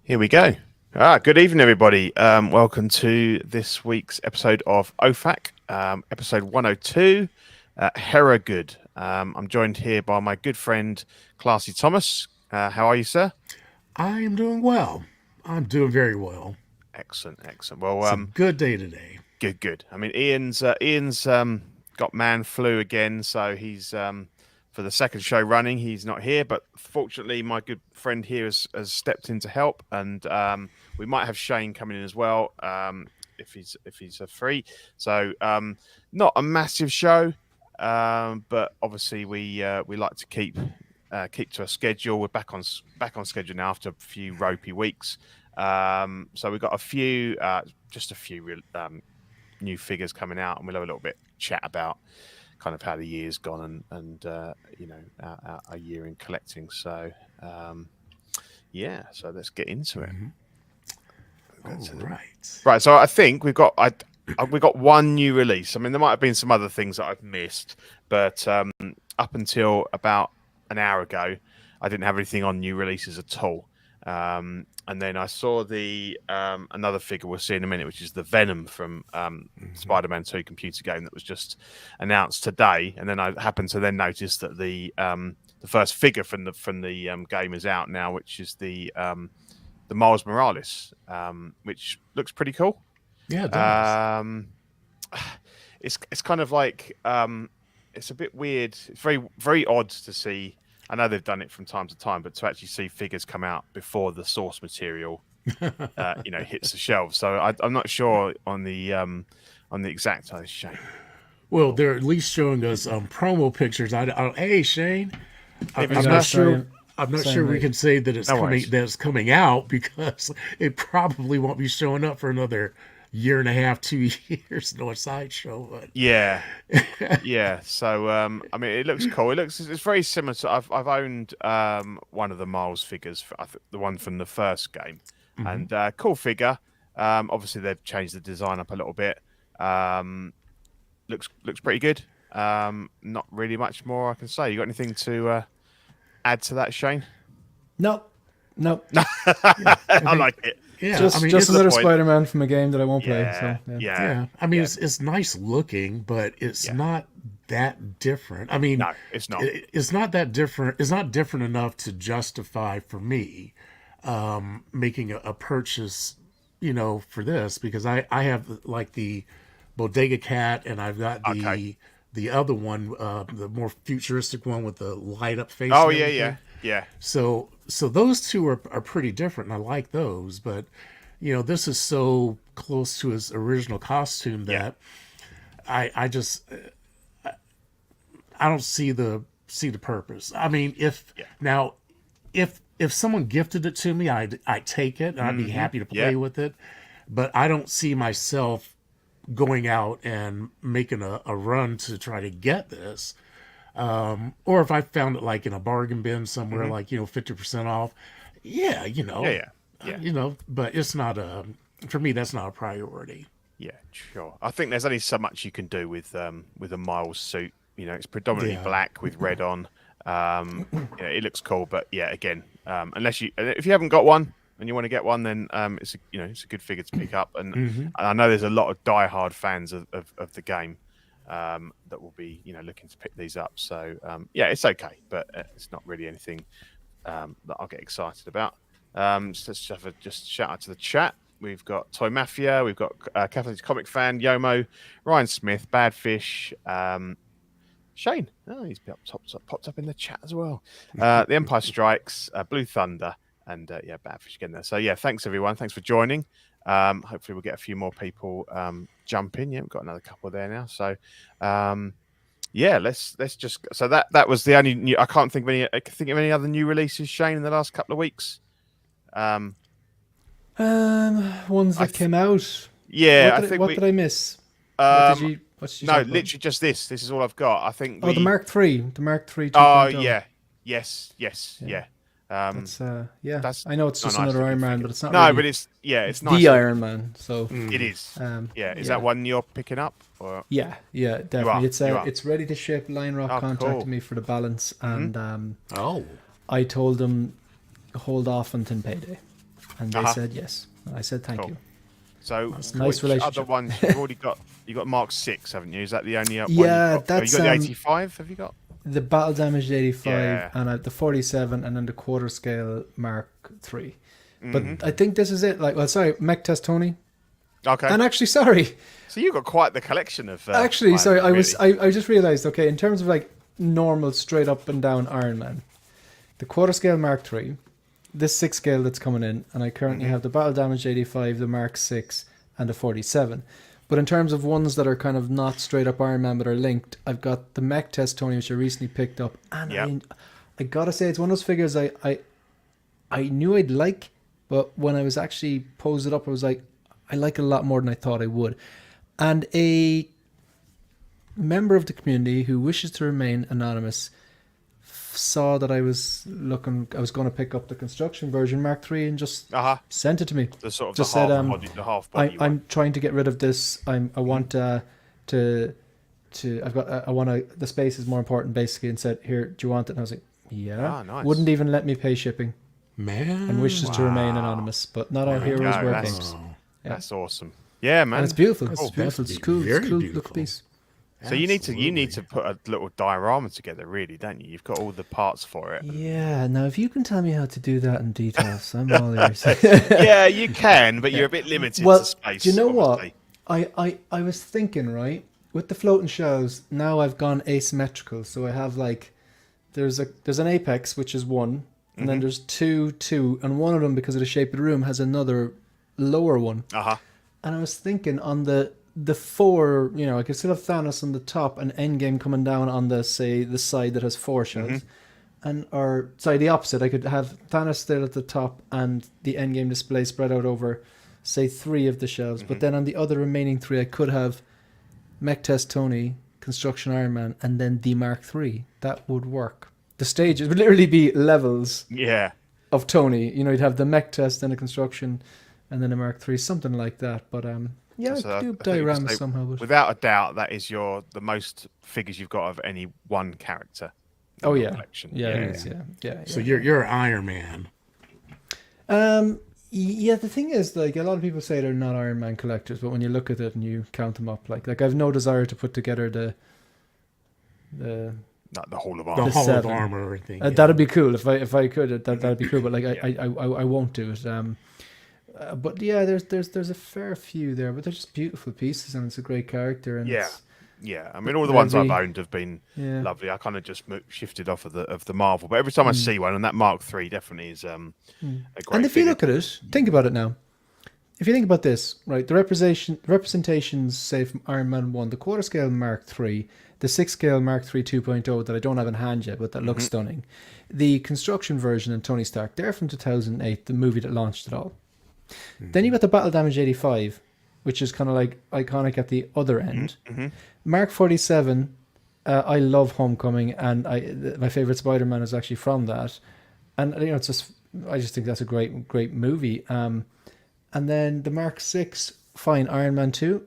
Here we go. Good evening, everybody. Welcome to this week's episode of OFAC, episode 102, Hera Good. I'm joined here by my good friend, Classy Thomas. How are you, sir? I am doing well. I'm doing very well. Excellent, excellent. Well, It's a good day today. good. I mean, Ian's got man flu again, so he's for the second show running. He's not here, but fortunately, my good friend here has stepped in to help, and we might have Shane coming in as well if he's free. So not a massive show, but obviously we like to keep to a schedule. We're back on schedule now after a few ropey weeks. So we've got a few new figures coming out, and we'll have a little bit chat about kind of how the year's gone and our year in collecting. So so let's get into it. Right. So I think we've got one new release. I mean, there might have been some other things that I've missed, but up until about an hour ago, I didn't have anything on new releases at all. And then I saw the another figure we'll see in a minute, which is the Venom from Spider-Man 2 computer game that was just announced today. And then I happened to then notice that the first figure from the game is out now, which is the Miles Morales, which looks pretty cool. Yeah, it does. It's kind of like it's a bit weird. It's very, very odd to see. I know they've done it from time to time, but to actually see figures come out before the source material, hits the shelves. So I'm not sure on the exact shame. Well, they're at least showing us promo pictures. Hey, Shane, I'm Maybe not so. sure. I'm not sure we can say that it's coming out because it probably won't be showing up for another year and a half, 2 years. No sideshow, but yeah. So I mean, it looks cool. It's very similar to I've owned one of the Miles figures, the one from the first game, and cool figure. Obviously they've changed the design up a little bit. Looks pretty good. Not really much more I can say. You got anything to add to that, Shane? Nope. I like it. yeah, Just another Spider-Man from a game that I won't play. Yeah. I mean, it's nice looking, but it's not that different. I mean, no, it's not. It's not that different. It's not different enough to justify for me making a purchase, for this, because I have like the Bodega Cat, and I've got the other one, the more futuristic one with the light up face. Oh yeah. So those two are pretty different, and I like those. But this is so close to his original costume that I don't see the purpose. I mean, if someone gifted it to me, I'd take it, and I'd be happy to play with it. But I don't see myself going out and making a run to try to get this. Or if I found it like in a bargain bin somewhere, like 50% off, but it's not for me. That's not a priority. Yeah, sure. I think there's only so much you can do with a Miles suit. It's predominantly black with red on. It looks cool, but again, if you haven't got one and you want to get one, then it's a good figure to pick up. And I know there's a lot of diehard fans of the game that will be looking to pick these up. So it's okay, but it's not really anything that I'll get excited about. So let's have just shout out to the chat. We've got Toy Mafia, we've got Catholic Comic Fan, Yomo, Ryan Smith, Badfish, Shane. Oh, he's popped up in the chat as well. The Empire Strikes, Blue Thunder, and Badfish again there. So thanks everyone. Thanks for joining. Hopefully we'll get a few more people jump in. Yeah, we've got another couple there now. So let's just. So that was the only new. I can't think of any other new releases, Shane, in the last couple of weeks. Ones that came out. Yeah, what did I miss? Literally just this. This is all I've got. I think. The Mark III. The Mark III. Oh yeah. Yes. That's I know it's just another Iron Man, but it's not. No, really but it's nice. The Iron Man. So it is. Is that one you're picking up? Or? Yeah, definitely. It's ready to ship. Line Rock contacted me for the balance, and I told them hold off until payday. And they said yes. And I said thank you. So, nice which other ones you've already got? You got Mark 6, haven't you? Is that the only one? Yeah, that's you got the 85. Have you got the battle damaged 85 and the 47, and then the quarter scale Mark 3? But I think this is it. Like, well, sorry, Mech Test Tony. Okay. And actually, sorry. So you got quite the collection of. Actually, sorry, I just realized. Okay, in terms of like normal, straight up and down Iron Man, the quarter scale Mark 3. This 6 scale that's coming in, and I currently have the Battle Damage 85, the Mark 6, and the 47. But in terms of ones that are kind of not straight up Iron Man but are linked, I've got the Mech Test Tony, which I recently picked up, and I gotta say it's one of those figures I knew I'd like, but when I was actually posed it up, I was like, I like it a lot more than I thought I would. And a member of the community who wishes to remain anonymous saw that I was going to pick up the construction version Mark III and just sent it to me. The sort of just the half said, body, the half body. I'm trying to get rid of this. I want the space is more important basically, and said, here, do you want it? And I was like, yeah. Nice. Wouldn't even let me pay shipping. Man. And wishes to remain anonymous, but not our heroes wear capes. That's awesome. Yeah, man. And it's beautiful. That's It's beautiful. It's cool. very It's cool. beautiful. Look piece. So you need to put a little diorama together, really, don't you? You've got all the parts for it. Yeah. Now, if you can tell me how to do that in details, I'm all ears. Yeah, you can, but you're a bit limited to space. Do you know obviously. what? I was thinking, right, with the floating shelves. Now I've gone asymmetrical, so I have like there's an apex which is one, and then there's two, and one of them, because of the shape of the room, has another lower one. And I was thinking on the four, I could still have Thanos on the top and Endgame coming down on the side that has 4 shelves. The opposite. I could have Thanos still at the top and the Endgame display spread out over, say, 3 of the shelves. But then on the other remaining 3, I could have Mech Test Tony, Construction Iron Man, and then the Mark III. That would work. The stages would literally be levels of Tony. You'd have the Mech Test, then a Construction, and then a Mark III, something like that. But yeah, I do dioramas somehow. But without a doubt, that is the most figures you've got of any one character. Oh yeah. Collection. Yeah. So you're Iron Man. Yeah. The thing is, like, a lot of people say they're not Iron Man collectors, but when you look at it and you count them up, like I've no desire to put together the Hall of The Armor. Hall of Armor or anything. That'd be cool if I could. That'd be cool, but like I won't do it. But yeah, there's a fair few there, but they're just beautiful pieces, and it's a great character. And yeah. I mean, all the ones I've owned have been lovely. I kind of just shifted off of the Marvel, but every time I see one, and that Mark III definitely is a great. And if you look at it, think about it now. If you think about this, right, the representations, say, from Iron Man 1, the quarter scale Mark III, the 6 scale Mark III 2.0 that I don't have in hand yet, but that looks stunning, the construction version in Tony Stark, they're from 2008, the movie that launched it all. Then you got the Battle Damage 85, which is kind of like iconic at the other end. Mark 47, I love Homecoming, and my favorite Spider-Man is actually from that. And I just think that's a great movie. And then the Mark 6, fine, Iron Man 2.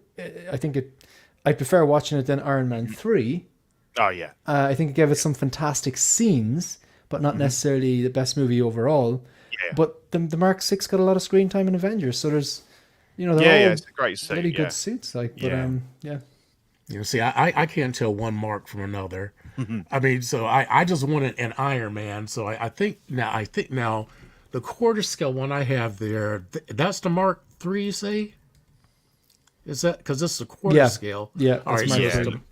I prefer watching it than Iron Man 3. Oh yeah. I think it gave us some fantastic scenes, but not necessarily the best movie overall. Yeah. But the Mark 6 got a lot of screen time in Avengers, so there's, it's a great suit. Really good suits, like, but See, I can't tell one Mark from another. I mean, so I just wanted an Iron Man. So I think now the quarter scale one I have there, that's the Mark III, you say? Is that because this is a quarter scale? Yeah. All right.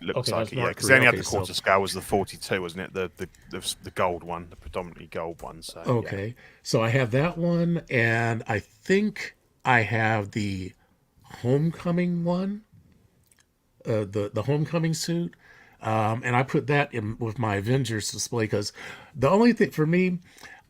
Looks okay, like it. Yeah, because three. they only had the quarter scale was the 42, wasn't it? The gold one, the predominantly gold one. So okay, so I have that one, and I think I have the Homecoming one, the Homecoming suit, and I put that in with my Avengers display because the only thing for me,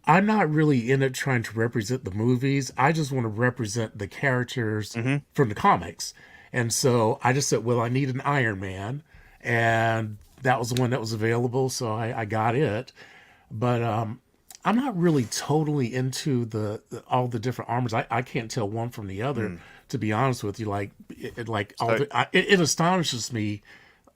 I'm not really in it trying to represent the movies. I just want to represent the characters from the comics. And so I just said, well, I need an Iron Man. And that was the one that was available. So I got it. But I'm not really totally into all the different armors. I can't tell one from the other, to be honest with you. It astonishes me,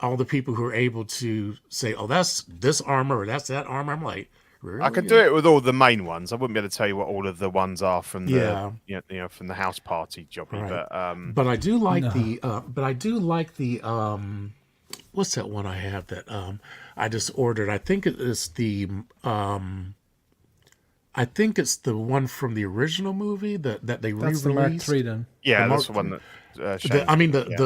all the people who are able to say, oh, that's this armor or that's that armor. I'm like, Really? I could do it with all the main ones. I wouldn't be able to tell you what all of the ones are from the from the house party jobby. Right. But But I do like No. the what's that one I have that I just ordered? I think it is the I think it's the one from the original movie that they That's the Mark re-released. III then. yeah, Mark that's the one that The, I Shane's mean got. Yeah.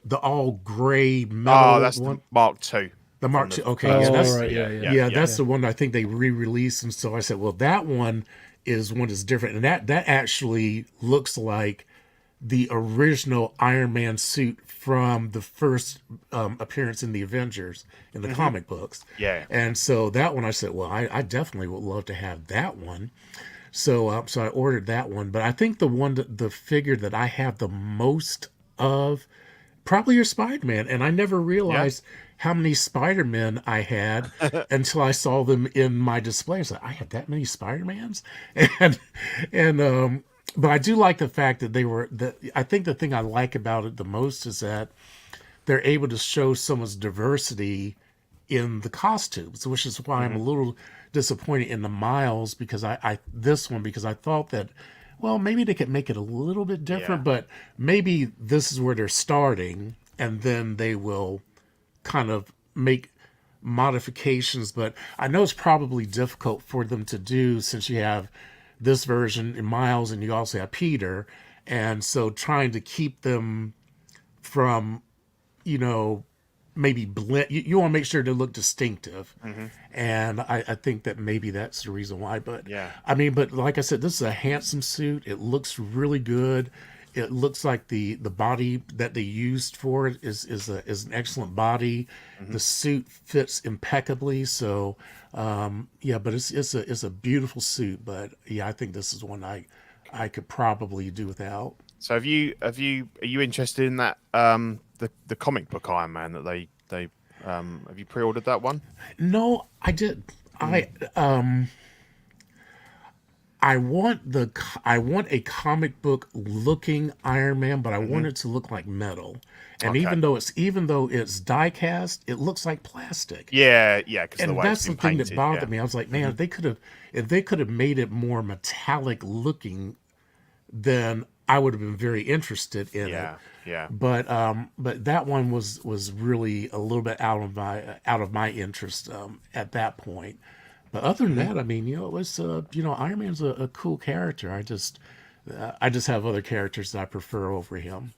the all gray Oh, metal that's the one. Mark II The from Mark the II. Okay, yeah, first Oh, that's right, movie. yeah, yeah, yeah, yeah. that's the one I think they re-released, and so I said, well, that one is different, and that actually looks like the original Iron Man suit from the first appearance in the Avengers in the comic books. Yeah. And so that one, I said, well, I definitely would love to have that one. So I ordered that one, but I think the figure that I have the most of probably your Spider-Man, and I never Yeah. realized how many Spider-Men I had until I saw them in my display. I was like, I had that many Spider-Mans, and and but I do like the fact that they were. I think the thing I like about it the most is that they're able to show so much diversity in the costumes, which is why I'm a little disappointed in the Miles because I this one because I thought that well maybe they could make it a little bit different, Yeah. but maybe this is where they're starting and then they will kind of make modifications. But I know it's probably difficult for them to do since you have this version in Miles and you also have Peter, and so trying to keep them from you know, maybe blend. You want to make sure they look distinctive, and I think that maybe that's the reason why. But Yeah. I mean, but like I said, this is a handsome suit. It looks really good. It looks like the body that they used for it is an excellent body. The suit fits impeccably. So yeah, but it's a beautiful suit. But yeah, I think this is one I could probably do without. So are you interested in that the comic book Iron Man that they have you pre-ordered that one? No, I did. I I want a comic book looking Iron Man, but I want it to look like metal. And Okay. even though it's die cast, it looks like plastic. Yeah, yeah, because the And way it's that's been the thing that painted. bothered Yeah. me. I was like, man, if they could have made it more metallic looking, then I would have been very interested in it. Yeah, yeah. But that one was really a little bit out of my interest at that point. But other than that, I mean, you know, it was Iron Man's a cool character. I just have other characters that I prefer over him.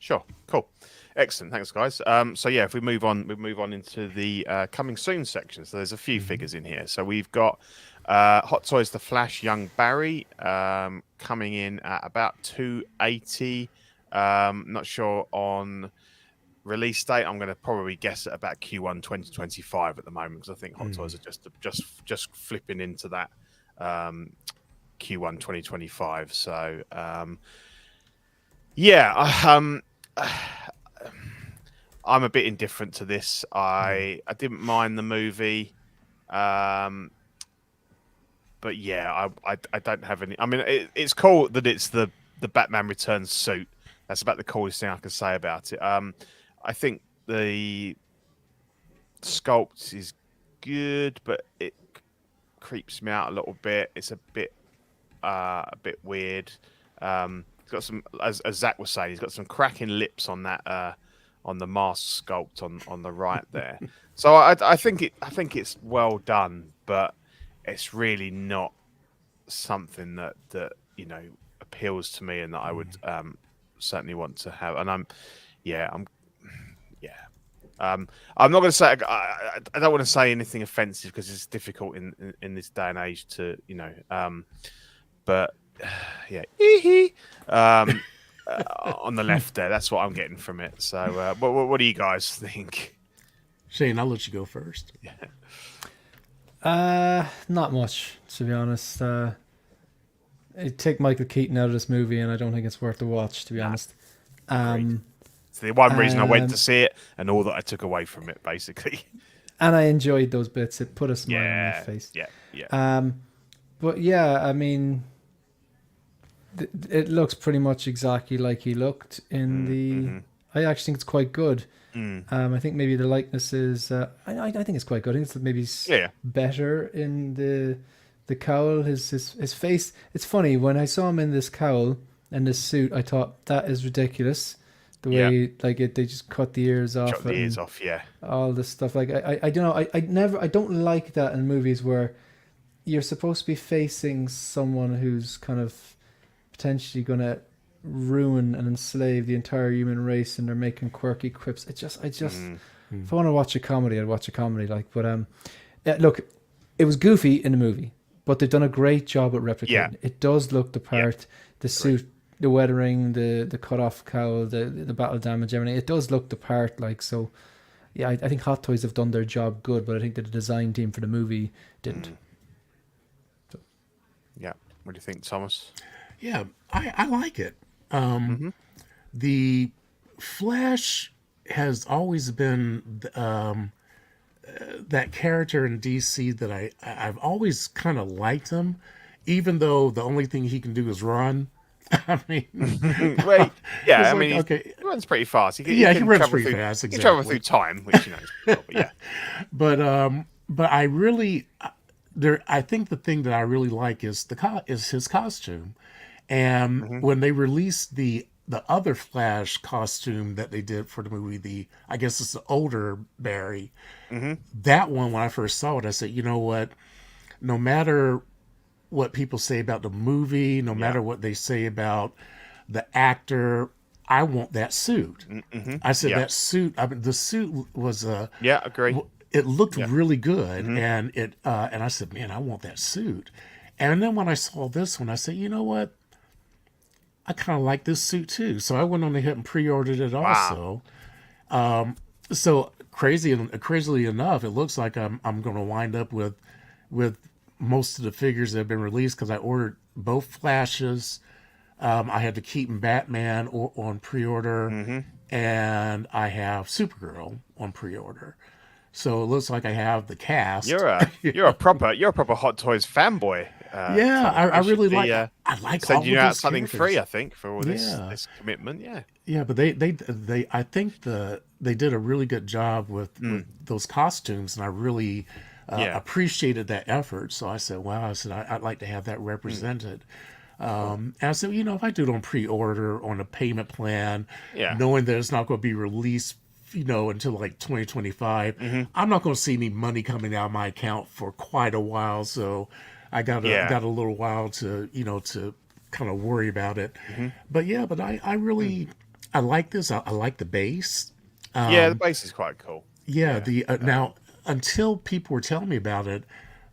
Sure. Cool. Excellent. Thanks, guys. So yeah, if we move on into the coming soon section. So there's a few figures in here. So we've got Hot Toys The Flash Young Barry coming in at about 280. Not sure on release date. I'm going to probably guess at about Q1 2025 at the moment because I think Hot Toys are just flipping into that Q1 2025. So yeah, I'm a bit indifferent to this. I didn't mind the movie, but yeah, I don't have any. I mean, it's cool that it's the Batman Returns suit. That's about the coolest thing I can say about it. I think the sculpt is good, but it creeps me out a little bit. It's a bit weird. He's got some, as Zach was saying, he's got some cracking lips on that on the mask sculpt on the right there. So I think it's well done, but it's really not something that appeals to me and that I would certainly want to have. And I'm not going to say I don't want to say anything offensive because it's difficult in this day and age to but yeah on the left there, that's what I'm getting from it. So what do you guys think? Shane, I'll let you go first. Not much, to be honest. I take Michael Keaton out of this movie, and I don't think it's worth the watch, to be honest. It's the one reason I went to see it, and all that I took away from it, basically. And I enjoyed those bits. It put a smile on my face. Yeah. But yeah, I mean, it looks pretty much exactly like he looked in the. I actually think it's quite good. I think maybe the likeness is. I think it's quite good. I think it's maybe Yeah. better in the cowl. His face. It's funny when I saw him in this cowl and this suit. I thought that is ridiculous. The Yeah. way they just cut the ears off Chop the ears off. Yeah. all this stuff. Like I don't know. I don't like that in movies where you're supposed to be facing someone who's kind of potentially going to ruin and enslave the entire human race, and they're making quirky quips. If I want to watch a comedy, I'd watch a comedy. Like, but look, it was goofy in the movie, but they've done a great job at replicating. Yeah. It does look the part. The suit, the weathering, the cut off cowl, the battle damage, everything. It does look the part. Like, so. Yeah, I think Hot Toys have done their job good, but I think that the design team for the movie didn't. Yeah. What do you think, Thomas? Yeah, I like it. The Flash has always been that character in DC that I've always kind of liked him, even though the only thing he can do is run. I mean, Well, yeah, I like, mean, okay. he runs pretty fast. He He runs travel pretty through, fast. He can travel Exactly. through time, which you know is cool, but yeah. But I really I think the thing that I really like is is his costume, and when they released the other Flash costume that they did for the movie, I guess it's the older Barry. That one, when I first saw it, I said, you know what? No matter what people say about the movie, no matter what they say about the actor, I want that suit. I said that suit. I mean, the suit was Yeah, agree. it looked really good, and and I said, man, I want that suit. And then when I saw this one, I said, you know what? I kind of like this suit too. So I went on ahead and pre-ordered it also. So crazily enough, it looks like I'm going to wind up with most of the figures that have been released, because I ordered both Flashes. I had the Keaton Batman on pre-order, and I have Supergirl on pre-order. So it looks like I have the cast. You're a proper Hot Toys fanboy. Yeah, I really like. I like all send of you out those something characters. free, I think, for all this commitment. Yeah. Yeah, but they I think they did a really good job with those costumes, and I really appreciated that effort. So I said, wow, I'd like to have that represented. And I said, you know, if I do it on pre-order on a payment plan, knowing that it's not going to be released, you know, until like 2025, I'm not going to see any money coming out of my account for quite a while. So I got a little while to, you know, to kind of worry about it. But I really I like this. I like the base. The base is quite cool. Yeah, the now until people were telling me about it,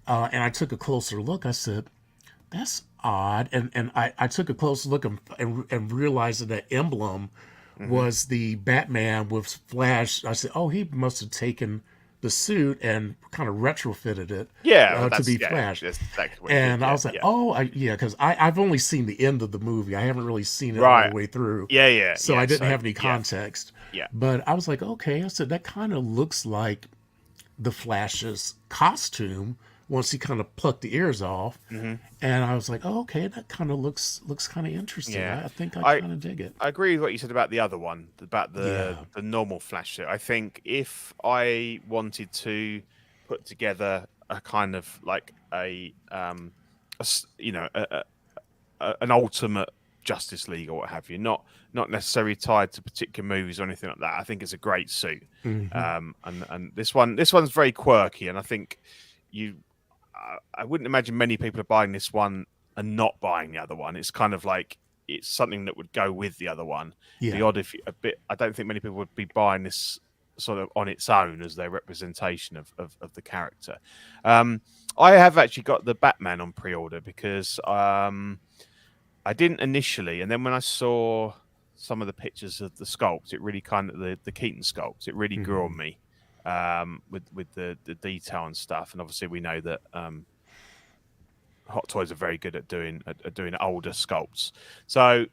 and I took a closer look, I said, that's odd. And I took a close look and realized that that emblem was the Batman with Flash. I said, oh, he must have taken the suit and kind of retrofitted it to be Flash. That's exactly what And did, I was like, because I've only seen the end of the movie. I haven't really seen it all the way through. So I didn't have any context. But I was like, okay. I said, that kind of looks like the Flash's costume once he kind of plucked the ears off. And I was like, oh, okay, that kind of looks kind of interesting. I think I kind of dig it. I agree with what you said about the other one, about the normal Flash suit. I think if I wanted to put together a kind of like an ultimate Justice League or what have you, not necessarily tied to particular movies or anything like that, I think it's a great suit. And this one's very quirky, and I think I wouldn't imagine many people are buying this one and not buying the other one. It's kind of like it's something that would go with the other one. The odd I don't think many people would be buying this sort of on its own as their representation of the character. I have actually got the Batman on pre-order because I didn't initially, and then when I saw some of the pictures of the sculpt, it really kind of the Keaton sculpt, it really grew on me. With the detail and stuff, and obviously we know that Hot Toys are very good at doing older sculpts. So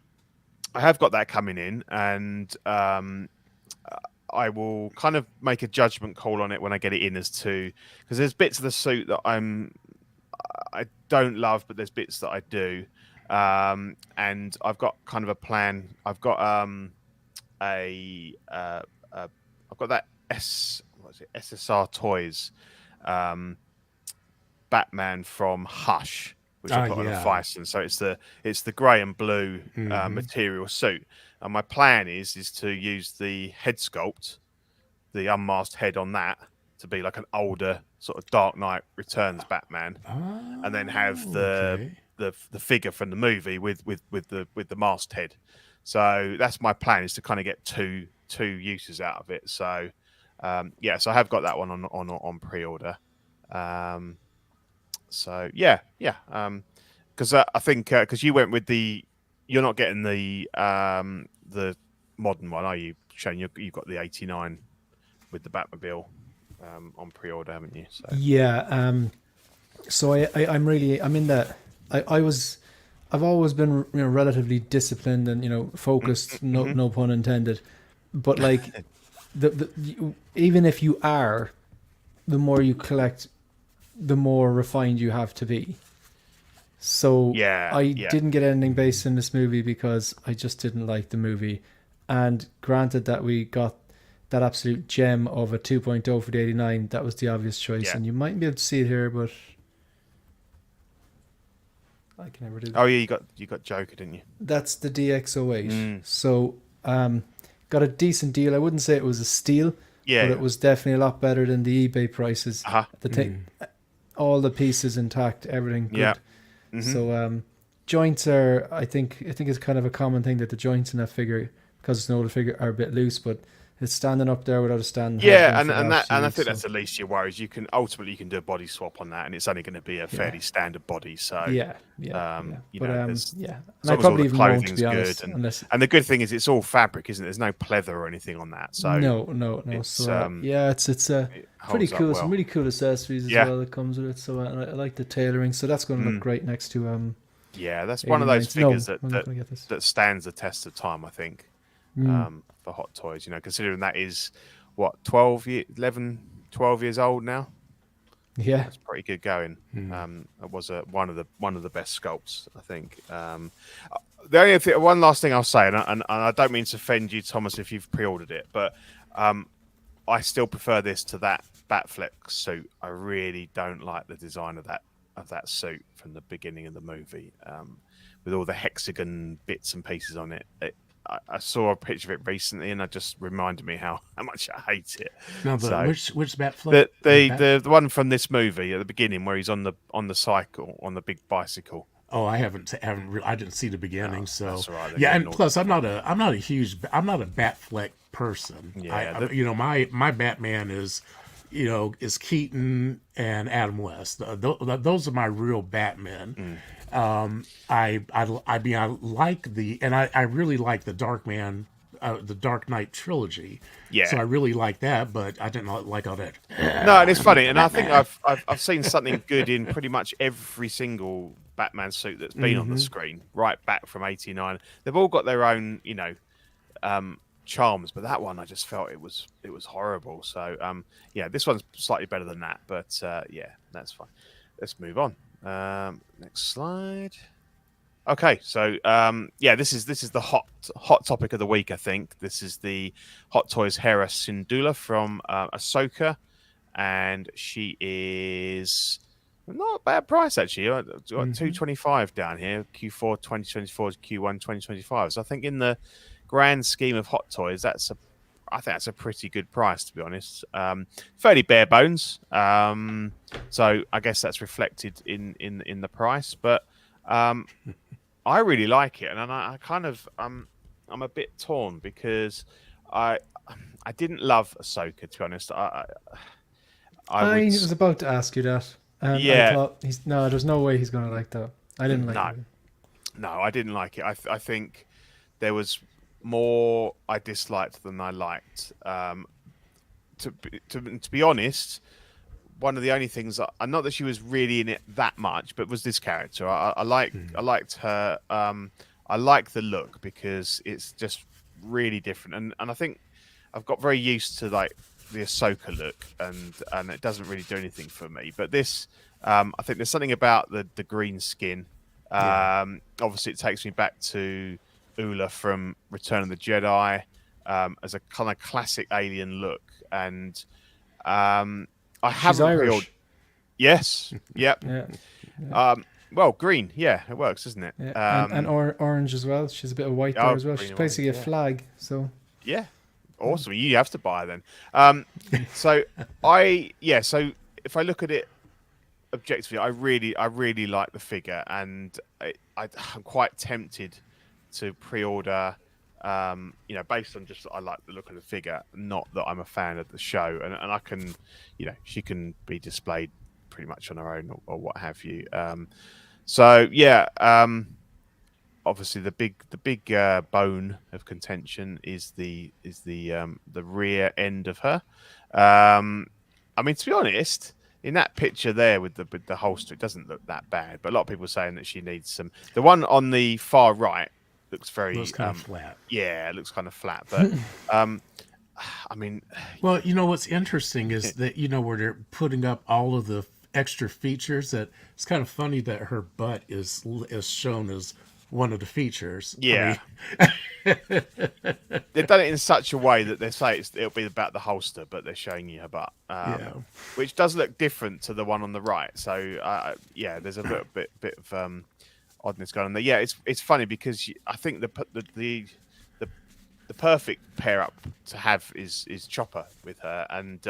I have got that coming in, and I will kind of make a judgment call on it when I get it in as to, because there's bits of the suit that I don't love, but there's bits that I do, and I've got kind of a plan. I've got I've got that SSR Toys Batman from Hush, which I put on a Fison. So it's the grey and blue material suit. And my plan is to use the head sculpt, the unmasked head on that, to be like an older sort of Dark Knight Returns Batman, and then have the figure from the movie with the masked head. So that's my plan, is to kind of get two uses out of it. So so I have got that one on pre-order. So because I think because you went with you're not getting the modern one, are you, Shane? You've got the 89 with the Batmobile on pre-order, haven't you? So. Yeah. So I'm in that. I've always been relatively disciplined and focused. No pun intended. But like even if you are, the more you collect, the more refined you have to be. So I didn't get anything based in this movie because I just didn't like the movie. And granted that we got that absolute gem of a 2.0 for the 89, that was the obvious choice. Yeah. And you might be able to see it here, but I can never do that. Oh yeah, you got Joker, didn't you? That's the DX08. So got a decent deal. I wouldn't say it was a steal, but it was definitely a lot better than the eBay prices. All the pieces intact, everything good. Yeah. So joints are, I think it's kind of a common thing that the joints in that figure, because it's an older figure, are a bit loose, but it's standing up there without a stand. Yeah, and I think that's the least your worries. You can do a body swap on that, and it's only going to be a fairly standard body. So I probably even won't, to be honest. And the good thing is it's all fabric, isn't it? There's no pleather or anything on that. So no. It's pretty cool. Well. Some really cool accessories as well that comes with it. So I like the tailoring. So that's going to look great next to that's one of those figures that stands the test of time, I think. For Hot Toys, considering that is what 12 years old now. Yeah, that's pretty good going. It was one of the best sculpts, I think. The only thing, one last thing I'll say, and I don't mean to offend you, Thomas, if you've pre-ordered it, but I still prefer this to that Batfleck suit. I really don't like the design of that suit from the beginning of the movie, with all the hexagon bits and pieces on it. I saw a picture of it recently, and it just reminded me how much I hate it. Now, which Batfleck? The one from this movie at the beginning, where he's on the cycle, on the big bicycle. Oh, I didn't see the beginning, so that's all right, yeah. And plus, I'm not a Batfleck person. Yeah, my Batman is Keaton and Adam West. Those are my real Batmen. I like I really like the the Dark Knight trilogy. Yeah. So I really like that, but I didn't like all that. No, and it's funny, and I think I've seen something good in pretty much every single Batman suit that's been on the screen, right back from '89. They've all got their own, charms, but that one I just felt it was horrible. So this one's slightly better than that, but that's fine. Let's move on. Next slide. Okay, so this is the hot topic of the week. I think this is the Hot Toys Hera Syndulla from Ahsoka, and she is not a bad price actually. Got $225 down here. Q4 2024 to Q1 2025. So I think in the grand scheme of Hot Toys, I think that's a pretty good price, to be honest. Fairly bare bones. So I guess that's reflected in the price. But I really like it, and I kind of I'm a bit torn because I didn't love Ahsoka, to be honest. I was about to ask you that. I thought there's no way he's going to like that. I didn't like it. No, I didn't like it. I think there was more I disliked than I liked. To be honest, one of the only things not that she was really in it that much, but was this character. I liked her. I like the look because it's just really different, and I think I've got very used to like the Ahsoka look, and it doesn't really do anything for me. But this, I think there's something about the green skin. Obviously, it takes me back to Ula from Return of the Jedi. as a kind of classic alien look, and I She's haven't Irish. pre-ordered. Yes, yep. Yeah. Well, green, yeah, it works, doesn't it? Yeah. And orange as well. She's a bit of white there as well. green She's and basically white, a yeah. flag. So Yeah, awesome. You have to buy her then. So so if I look at it objectively, I really like the figure, and I'm quite tempted to pre-order. Based on just I like the look of the figure, not that I'm a fan of the show, and I can, she can be displayed pretty much on her own or what have you. Obviously the big bone of contention is the rear end of her. I mean, to be honest, in that picture there with the holster, it doesn't look that bad. But a lot of people are saying that she needs some. The one on the far right looks kind of flat. Yeah, it looks kind of flat. But I mean, well, what's interesting is that where they're putting up all of the extra features. That it's kind of funny that her butt is shown as one of the features. Yeah. They've done it in such a way that they say it'll be about the holster, but they're showing you her butt, which does look different to the one on the right. So there's a bit of oddness going on there. Yeah, it's funny because I think the perfect pair up to have is Chopper with her, and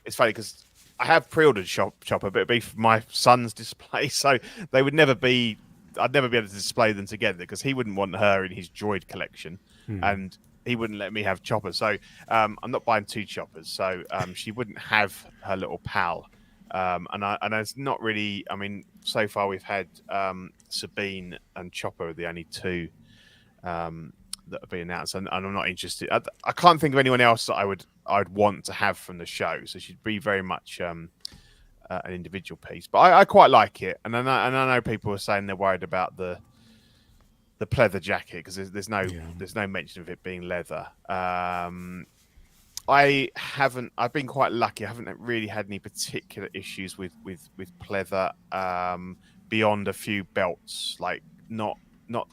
it's funny because I have pre-ordered Chopper, but it'd be for my son's display, so they would never be. I'd never be able to display them together because he wouldn't want her in his Droid collection, and he wouldn't let me have Chopper. So I'm not buying two Choppers. So she wouldn't have her little pal, and it's not really. I mean, so far we've had Sabine and Chopper are the only two that have been announced, and I'm not interested. I can't think of anyone else that I'd want to have from the show. So she'd be very much. An individual piece, but I quite like it, and I know people are saying they're worried about the pleather jacket because there's no mention of it being leather. I've been quite lucky. I haven't really had any particular issues with pleather beyond a few belts, like not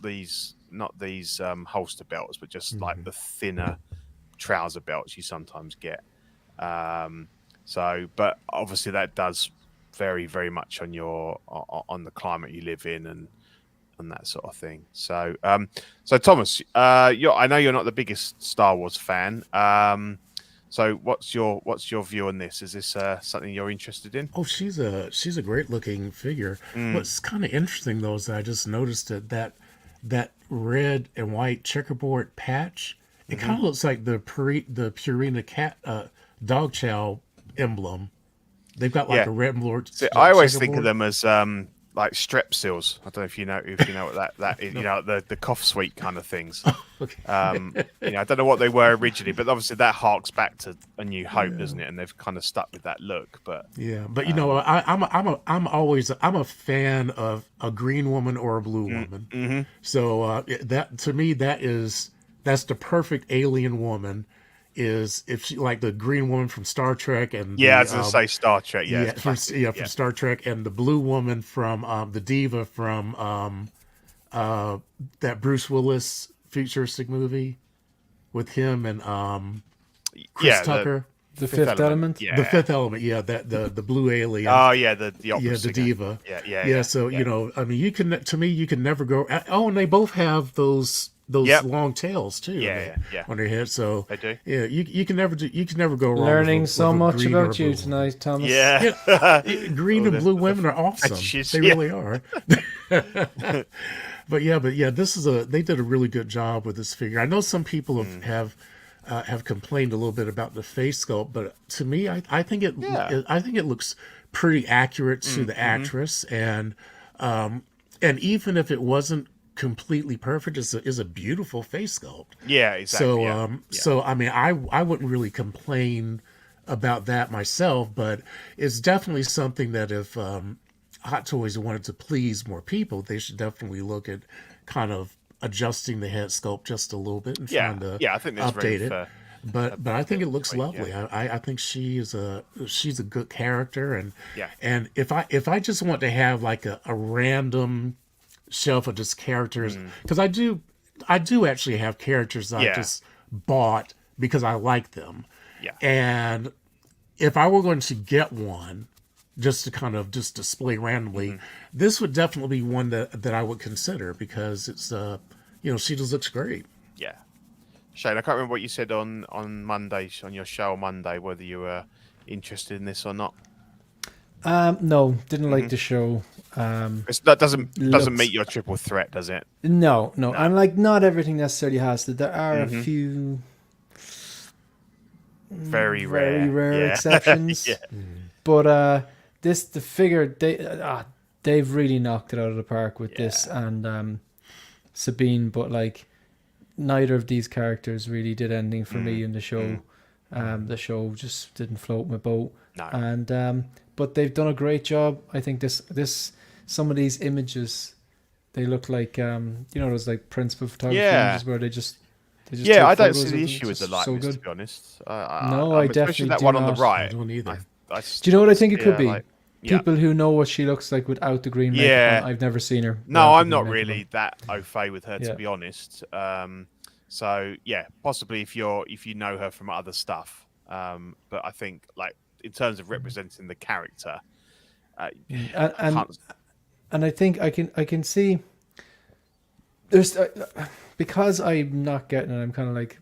these holster belts, but just like the thinner trouser belts you sometimes get. But obviously that does vary very much on the climate you live in and that sort of thing. So Thomas, I know you're not the biggest Star Wars fan. So what's your view on this? Is this something you're interested in? Oh, she's a great looking figure. What's kind of interesting though is I just noticed that red and white checkerboard patch. It kind of looks like the Purina cat dog chow emblem. They've got like a red and blue. I always think of them as like strepsils. I don't know if you know what that is. The cough sweet kind of things. Okay. I don't know what they were originally, but obviously that harks back to A New Hope, doesn't it? And they've kind of stuck with that look. But I'm always a fan of a green woman or a blue woman. So that to me that's the perfect alien woman. Is if she like the green woman from Star Trek and I was going to say Star Trek, from Star Trek, and the blue woman from the diva from that Bruce Willis futuristic movie with him and Chris Tucker. The Fifth Element. Yeah. The Fifth Element, the blue alien. Oh yeah, the opera the diva. Yeah. So I mean, you can never go. Oh, and they both have those long tails too. On their head. So they do. Yeah, you can never go wrong. Learning so much about you tonight, Thomas. Yeah. Green and blue women are awesome. They really are. But they did a really good job with this figure. I know some people have complained a little bit about the face sculpt, but to me, I think it looks pretty accurate to the actress, and even if it wasn't completely perfect, is a beautiful face sculpt. Yeah, exactly. So I mean, I wouldn't really complain about that myself, but it's definitely something that if Hot Toys wanted to please more people, they should definitely look at kind of adjusting the head sculpt just a little bit and trying to I think update it. For, but I think it looks lovely. Yeah. I think she's a good character, and if I just want to have like a random shelf of just characters, because I do actually have characters I just bought because I like them. Yeah. And if I were going to get one, just to kind of just display randomly, this would definitely be one that I would consider because it's, she just looks great. Yeah. Shane, I can't remember what you said on Monday, on your show on Monday, whether you were interested in this or not. No, didn't like the show. That doesn't meet your triple threat, does it? No. And like not everything necessarily has to. There are a few very rare exceptions. Yeah. But the figure they've really knocked it out of the park with this and Sabine, but like neither of these characters really did anything for me in the show. The show just didn't float my boat. No. And but they've done a great job. I think this some of these images, they look like those like principal photography images where they just I don't see the issue with the likeness, to be honest. I definitely that do one not. on the right. I don't either. Do you know what I think it could be? Yeah. People who know what she looks like without the green makeup on. I've never seen her. No, I'm not really that au fait with her, to be honest. So yeah, possibly if you know her from other stuff. But I think like in terms of representing the character, and I think I can see there's because I'm not getting it. I'm kind of like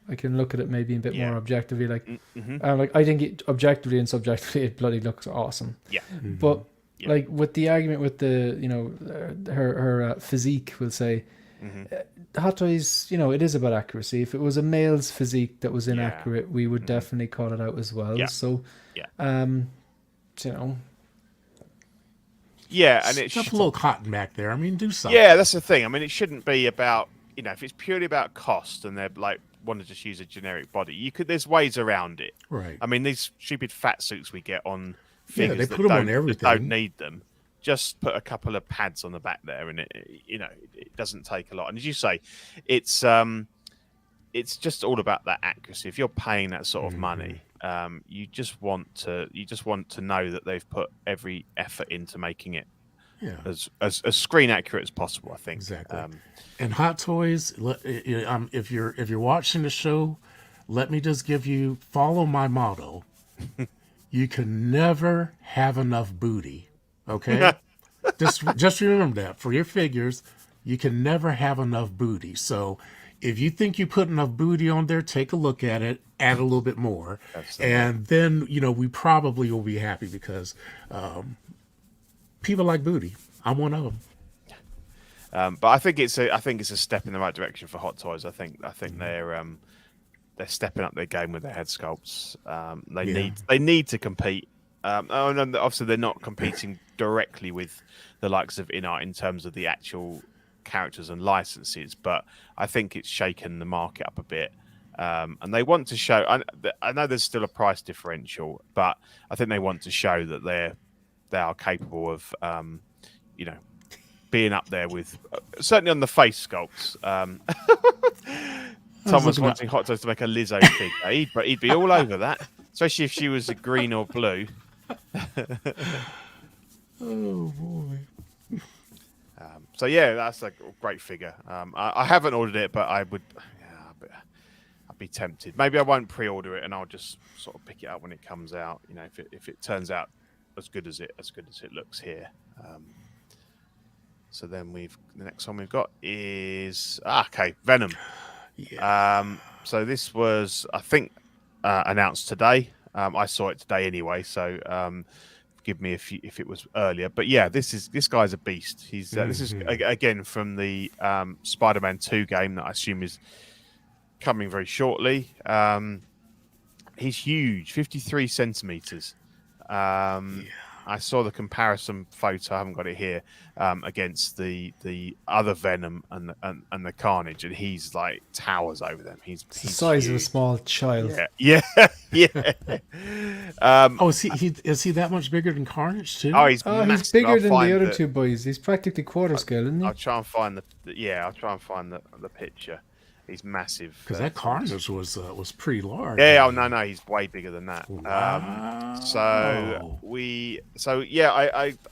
I can look at it maybe a bit more objectively. Like, I think objectively and subjectively, it bloody looks awesome. Yeah. But like with the argument with the her physique, we'll say, Hot Toys, it is about accuracy. If it was a male's physique that was inaccurate, we would definitely call it out as well. Yeah. So, yeah, and it's just a little cotton back there. I mean, do something. Yeah, that's the thing. I mean, it shouldn't be about if it's purely about cost and they're like want to just use a generic body. There's ways around it. Right. I mean, these stupid fat suits we get on figures they put them on everything. that don't need them. Just put a couple of pads on the back there, and it doesn't take a lot. And as you say, it's just all about that accuracy. If you're paying that sort of money, you just want to know that they've put every effort into making it as screen accurate as possible. I think exactly. And Hot Toys, if you're watching the show, let me just follow my motto. You can never have enough booty. Okay, just remember that for your figures, you can never have enough booty. So if you think you put enough booty on there, take a look at it, add a little bit more, and then we probably will be happy because people like booty. I'm one of them. But I think it's a step in the right direction for Hot Toys. I think they're stepping up their game with their head sculpts. They need to compete. And obviously they're not competing directly with the likes of InArt in terms of the actual characters and licenses, but I think it's shaken the market up a bit. And they want to show. I know there's still a price differential, but I think they want to show that they are capable of, being up there with certainly on the face sculpts. Someone's wanting Hot Toys to make a Lizzo figure. He'd be all over that, especially if she was a green or blue. Oh boy. So yeah, that's a great figure. I haven't ordered it, but I would. I'd be tempted. Maybe I won't pre-order it, and I'll just sort of pick it up when it comes out. If it turns out as good as it looks here. So then the next one we've got is Venom. Yeah. So this was, I think, announced today. I saw it today anyway, so forgive me if it was earlier. But yeah, this guy's a beast. He's this is again from the Spider-Man 2 game that I assume is coming very shortly. He's huge, 53 centimeters. I saw the comparison photo. I haven't got it here against the other Venom and the Carnage, and he's like towers over them. He's the size huge. of a small child. Yeah. Is he that much bigger than Carnage too? Oh, he's bigger than the other two boys. He's practically quarter scale, isn't he? I'll try and find the picture. He's massive. Because that Carnage was pretty large. Yeah. Oh no, he's way bigger than that. Wow.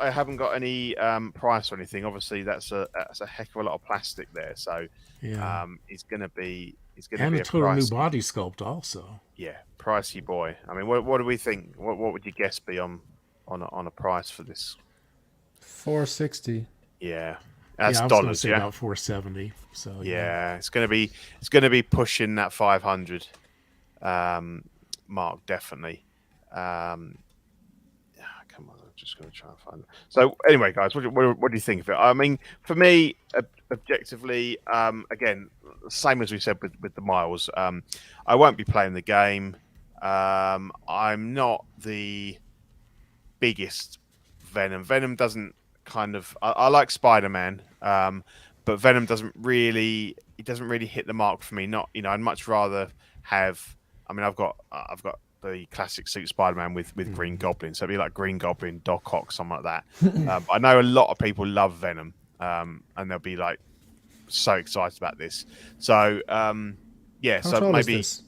I haven't got any price or anything. Obviously, that's a heck of a lot of plastic there. So it's gonna be and be a total new body sculpt also. Yeah, pricey boy. I mean, what do we think? What would your guess be on a price for this? $460. Yeah. That's I was dollars, say about 470. So it's gonna be pushing that 500 mark definitely. Come on, I'm just gonna try and find it. So anyway, guys, what do you think of it? I mean, for me, objectively, again, same as we said with the miles. I won't be playing the game. I'm not the biggest Venom. Venom doesn't kind of. I like Spider-Man, but Venom doesn't really. It doesn't really hit the mark for me. Not, I'd much rather have. I mean, I've got the classic suit Spider-Man with Green Goblin, so it'd be like Green Goblin, Doc Ock, something like that. I know a lot of people love Venom, and they'll be like so excited about this. So How so tall maybe is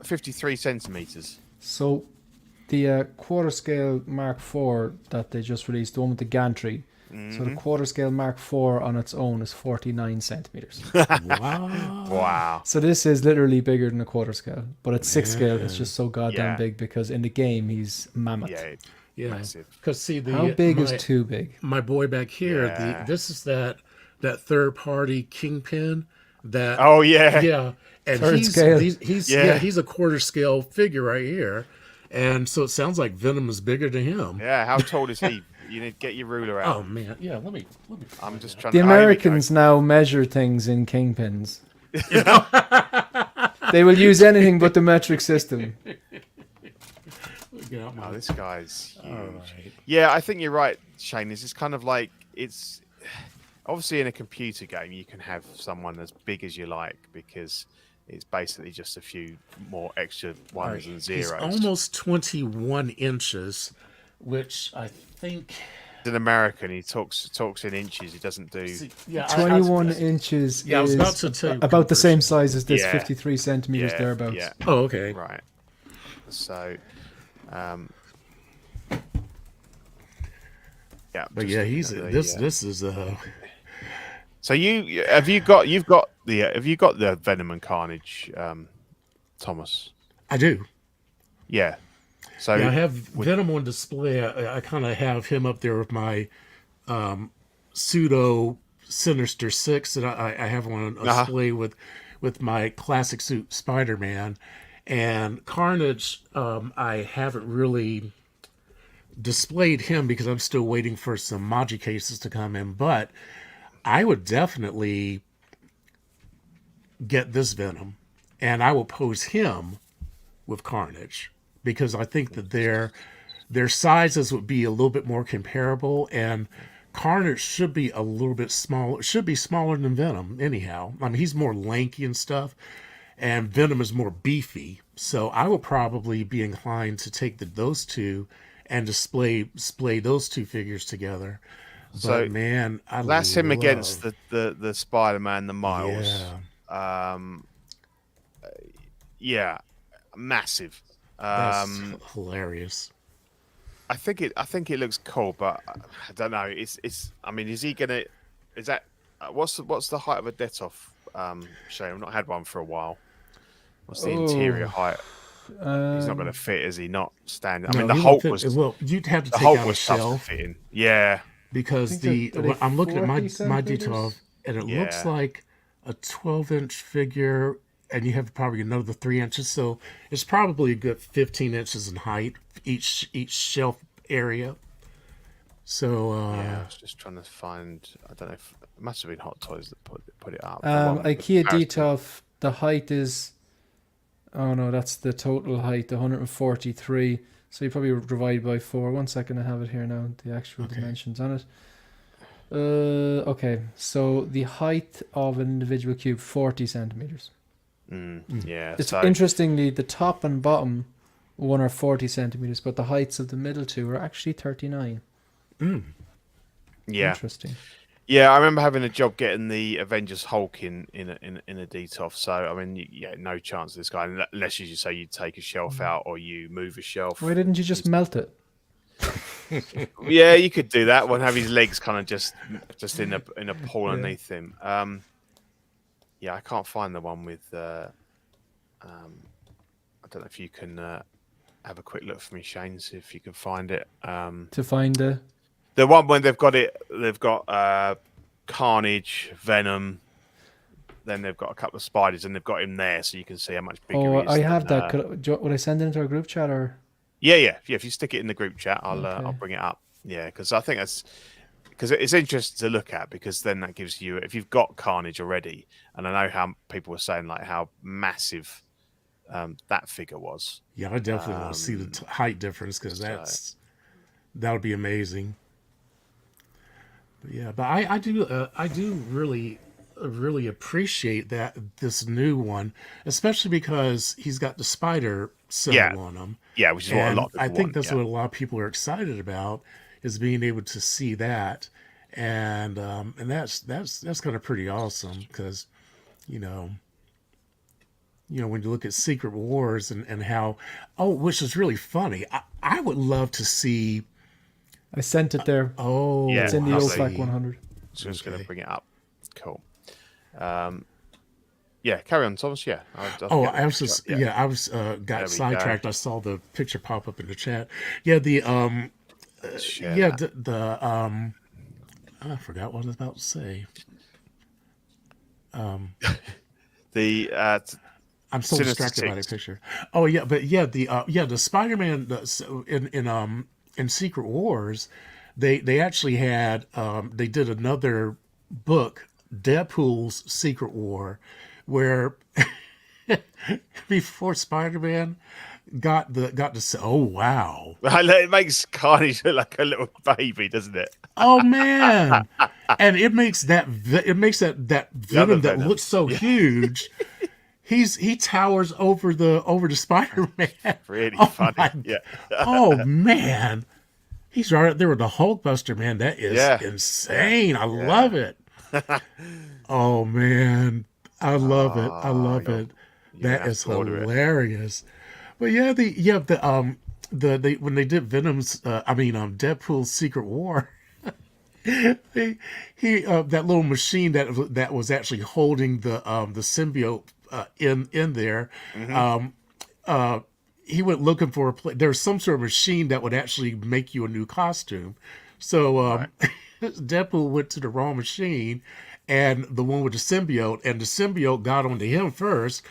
53 centimeters. So the quarter scale Mark IV that they just released, the one with the gantry. So the quarter scale Mark IV on its own is 49 centimeters. Wow. So this is literally bigger than a quarter scale, but at 6 scale, it's just so goddamn big because in the game he's mammoth. Yeah, massive. Because see, How big is too big? My boy back here, this is that third party Kingpin. That and third scale. He's a quarter scale figure right here, and so it sounds like Venom is bigger than him. Yeah, how tall is he? You need to get your ruler out. Oh man, yeah. Let me. I'm just trying. The Americans now measure things in kingpins. They will use anything but the metric system. Oh, this guy's huge. Right. Yeah, I think you're right, Shane. This is kind of like it's obviously in a computer game you can have someone as big as you like because it's basically just a few more extra ones and zeros. He's almost 21 inches, which I think. He's an American. He talks in inches. He doesn't do. 21 inches. Yeah, I was about to tell you about the same size as this, 53 centimeters thereabouts. Yeah. Oh, okay. Right. So. But he's this is So you've got the Venom and Carnage, Thomas? I do. Yeah. So I have Venom on display. I kind of have him up there with my pseudo Sinister Six that I have on display with my classic suit Spider-Man, and Carnage. I haven't really displayed him because I'm still waiting for some Magi cases to come in, but I would definitely get this Venom, and I will pose him with Carnage because I think that their sizes would be a little bit more comparable, and Carnage should be a little bit smaller. Should be smaller than Venom, anyhow. I mean, he's more lanky and stuff, and Venom is more beefy. So I will probably be inclined to take those two and display those two figures together. So but man, that's him against the Spider-Man, the Miles. Massive. That's hilarious. I think it looks cool, but I don't know. I mean, is he gonna? Is that what's the height of a Detolf? Shane, I've not had one for a while. What's the interior height? He's not going to fit, is he? Not standing. I mean, the Hulk was. Well, you'd have to the take Hulk out was a tough to shelf. fit in. Yeah, because I'm looking at my Detolf, and it looks like a 12-inch figure, and you have probably another 3 inches, so it's probably a good 15 inches in height each shelf area. So I was just trying to find. I don't know if it must have been Hot Toys that put it up. IKEA Detolf, the height is. Oh no, that's the total height, 143. So you probably divide by 4. 1 second, I have it here now. The actual dimensions on it. Okay, so the height of an individual cube, 40 centimeters. Yeah. It's interestingly, the top and bottom one are 40 centimeters, but the heights of the middle two are actually 39. Yeah. Interesting. Yeah, I remember having a job getting the Avengers Hulk in a DTOF. So I mean, yeah, no chance of this guy unless you say you take a shelf out or you move a Why shelf. didn't you just melt it? Yeah, you could do that. One have his legs kind of just in a pool Yeah. underneath him. Yeah, I can't find the one with. I don't know if you can have a quick look for me, Shane. See if you can find it. To find The one when they've got Carnage, Venom, then they've got a couple of spiders, and they've got him there, so you can see how much bigger Oh, he is. I have that. Would I send it into our group chat or? Yeah. If you stick it in the group chat, I'll Okay. bring it up. Yeah, because I think because it's interesting to look at, because then that gives you, if you've got Carnage already, and I know how people were saying like how massive that figure was. Yeah, I definitely want to see the height difference because that would be amazing. But yeah, but I do really appreciate that this new one, especially because he's got the spider symbol on him. Yeah, which is what a lot of people I think want, that's yeah. what a lot of people are excited about, is being able to see that, and that's kind of pretty awesome because, you know, when you look at Secret Wars and how, which is really funny. I would love to see. I sent it there. Oh, Yeah, It's in the I OFAC see. 100. So I'm just going to bring it up. Cool. Yeah, carry on, Thomas. Yeah. I was just I was got sidetracked. I saw the picture pop up in the chat. Yeah, I forgot what I was about to say. I'm so distracted by the picture. Oh yeah, but yeah, the Spider-Man in Secret Wars, they actually had they did another book, Deadpool's Secret War, where before Spider-Man got to oh wow. It makes Carnage look like a little baby, doesn't it? Oh man. And it makes that Venom that looks so huge. He towers over the Spider-Man. Really oh funny. Yeah. Oh man. He's right up there with the Hulkbuster, man. That is insane. I love it. Oh man. I love it. I love it. That is hilarious. But yeah, when they did Venom's Deadpool's Secret War, he that little machine that was actually holding the symbiote in there. Mm-hmm. He went looking for a place. There's some sort of machine that would actually make you a new costume. So Deadpool went to the wrong machine, and the one with the symbiote, and the symbiote got onto him first,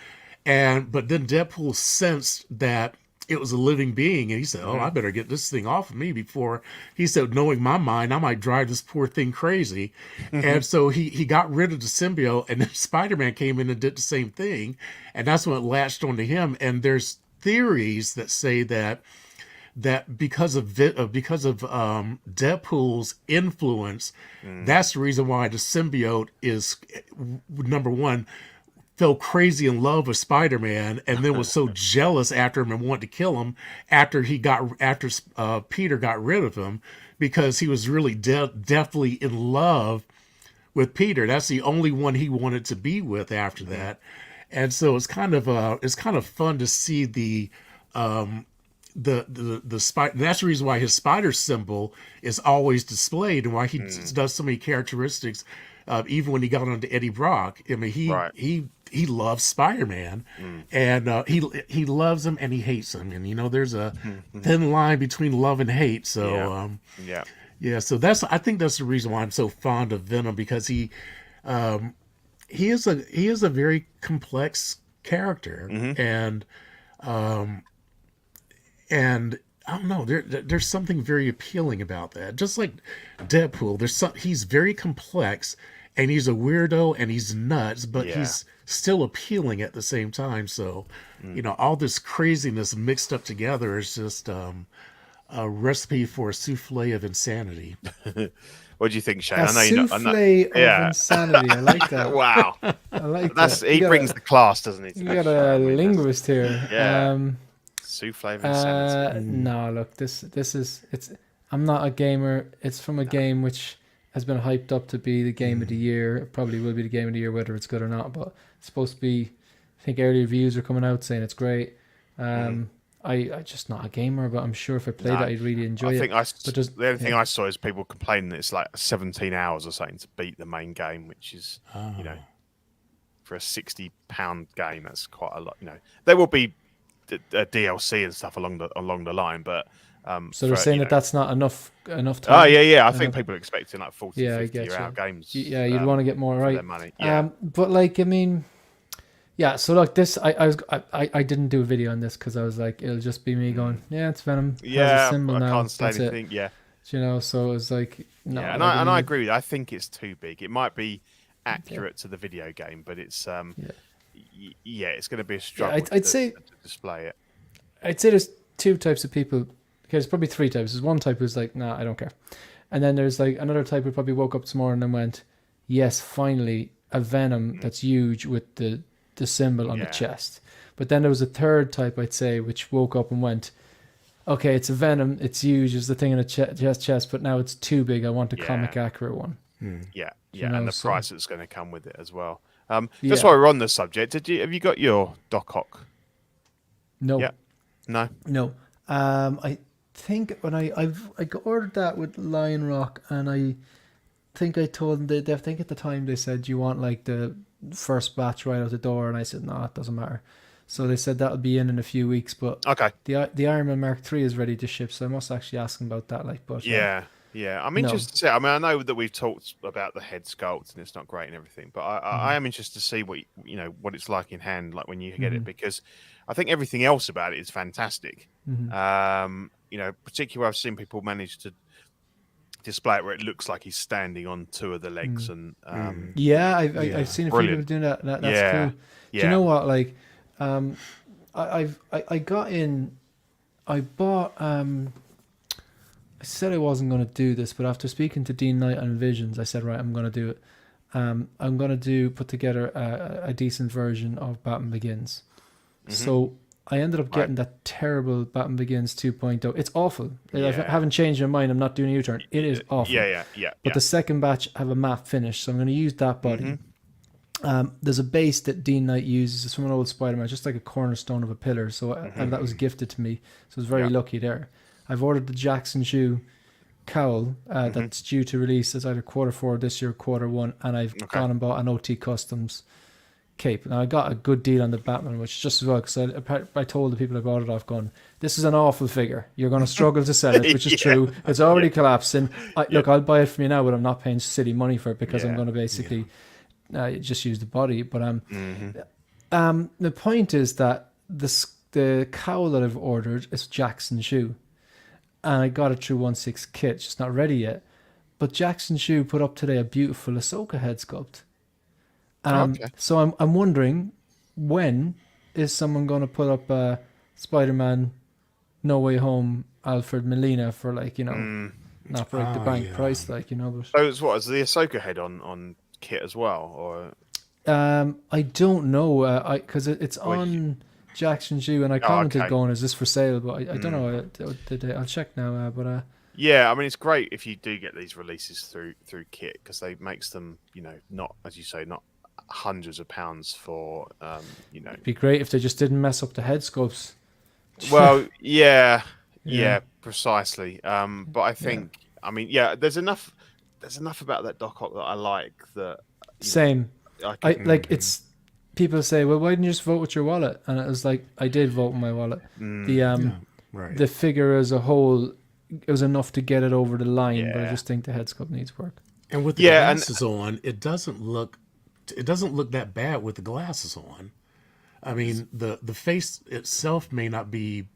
but then Deadpool sensed that it was a living being, and he said, "Oh, I better get this thing off of me before." He said, "Knowing my mind, I might drive this poor thing crazy." And so he got rid of the symbiote, and then Spider-Man came in and did the same thing, and that's when it latched onto him. And there's theories that say that because of Deadpool's influence, that's the reason why the symbiote is number one, fell crazy in love with Spider-Man, and then was so jealous after him and wanted to kill him after Peter got rid of him, because he was really deathly in love with Peter. That's the only one he wanted to be with after that. And so it's kind of fun to see the spider. That's the reason why his spider symbol is always displayed, and why he does so many characteristics. Even when he got onto Eddie Brock, I mean, he loves Spider-Man, and he loves him and he hates him, and there's a thin line between love and hate. So so I think that's the reason why I'm so fond of Venom, because he is a very complex character, and I don't know, there's something very appealing about that. Just like Deadpool, he's very complex, and he's a weirdo, and he's nuts, but he's still appealing at the same time. So, all this craziness mixed up together is just a recipe for a souffle of insanity. What do you think, Shane? A souffle of insanity. I like that. Wow. I like that. He brings the class, doesn't he? You got a linguist here. Yeah. Souffle of insanity. No, look, this is I'm not a gamer. It's from a game which has been hyped up to be the game of the year. It probably will be the game of the year, whether it's good or not. But it's supposed to be. I think early reviews are coming out saying it's great. I just not a gamer, but I'm sure if I played it, I'd really enjoy it. But the only thing I saw is people complaining that it's like 17 hours or something to beat the main game, which is, you know, for a £60 game, that's quite a lot. You know, there will be DLC and stuff along the line, but so they're saying that's not enough time. Oh yeah. I think people are expecting like 40, 50 hour games. Yeah, you'd want to get more right. Their money. Yeah. But like, I mean. Yeah, so like this, I didn't do a video on this because I was like, it'll just be me going, yeah, it's Venom. Yeah, has a symbol I now. can't say That's anything. it. Yeah, you know, so it was like, no. Yeah, and I agree with you. I think it's too big. It might be accurate to the video game, but it's it's going to be a struggle. I'd say to display it. I'd say there's two types of people. Okay, there's probably three types. There's one type who's like, nah, I don't care, and then there's like another type who probably woke up this morning and went, yes, finally a Venom that's huge with the symbol on the chest. But then there was a third type, I'd say, which woke up and went, okay, it's a Venom, it's huge, there's the thing in a chest, but now it's too big, I want a comic accurate one. Yeah, You know, and the price that's going to come with it as well. Just while we're on the subject, have you got your Doc Ock? No. Yeah. No. I think when I ordered that with Lion Rock, and I think I told them I think at the time they said, do you want like the first batch right out the door, and I said no, it doesn't matter. So they said that'll be in a few weeks, but okay, the Iron Man Mark III is ready to ship, so I must actually ask them about that. Like, but I'm interested to see. I mean, I know that we've talked about the head sculpt and it's not great and everything, but I am interested to see what what it's like in hand, like when you get it, because I think everything else about it is fantastic. Particularly I've seen people manage to display it where it looks like he's standing on two of the legs, and I've seen a few people doing that. That's cool. Do you know what? Like, I got in. I bought. I said I wasn't going to do this, but after speaking to Dean Knight on Visions, I said, right, I'm going to do it. I'm going to put together a decent version of Batman Begins. So I ended up getting that terrible Batman Begins 2.0. It's awful. I haven't changed my mind. I'm not doing a U-turn. It is awful. But the second batch have a matte finish, so I'm going to use that body. There's a base that Dean Knight uses. It's from an old Spider-Man, just like a cornerstone of a pillar. So that was gifted to me. So I was very lucky there. I've ordered the Jackson Shoe cowl that's due to release as either Q4 this year, Q1, and I've gone and bought an OT Customs cape. Now I got a good deal on the Batman, which just as well, because I told the people I bought it off, going, this is an awful figure, you're going to struggle to sell it, which is true. It's already collapsing. Look, I'll buy it from you now, but I'm not paying silly money for it, because I'm going to basically just use the body. But the point is that the cowl that I've ordered is Jackson Shoe, and I got it through 1/6 kit, just not ready yet. But Jackson Shoe put up today a beautiful Ahsoka head sculpt. So I'm wondering, when is someone going to put up Spider-Man No Way Home Alfred Molina for, like, not break the bank price, like, but so it's what, is the Ahsoka head on kit as well, or I don't know, because it's on Jackson Shoe, and I commented going, is this for sale? But I don't know. I'll check now. But I mean, it's great if you do get these releases through kit, because they makes them, not, as you say, not hundreds of pounds for, It'd be great if they just didn't mess up the head sculpts. Well, precisely. But I think, I mean, there's enough about that Doc Ock that I like. That same. I like it's. People say, well, why didn't you just vote with your wallet? And it was like, I did vote with my wallet. The figure as a whole, it was enough to get it over the line, but I just think the head sculpt needs work. And with the glasses on, it doesn't look that bad with the glasses on. I mean, the face itself may not be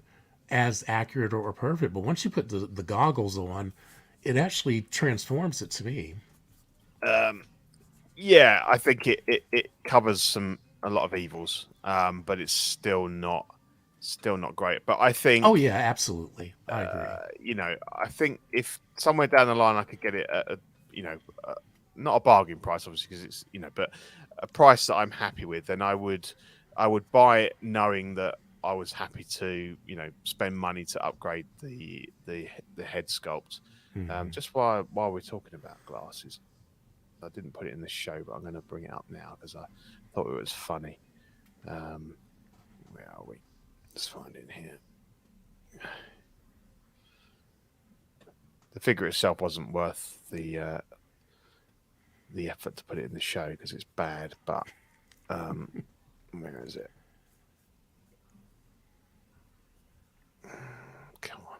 as accurate or perfect, but once you put the goggles on, it actually transforms it to me. I think it covers a lot of evils, but it's still not great. But I think, oh yeah, absolutely, I agree. I think if somewhere down the line I could get it at not a bargain price, obviously, because it's but a price that I'm happy with, then I would buy it knowing that I was happy to spend money to upgrade the head sculpt. Just while we're talking about glasses, I didn't put it in the show, but I'm going to bring it up now because I thought it was funny. Where are we? Let's find it here. The figure itself wasn't worth the effort to put it in the show because it's bad. But where is it? Come on.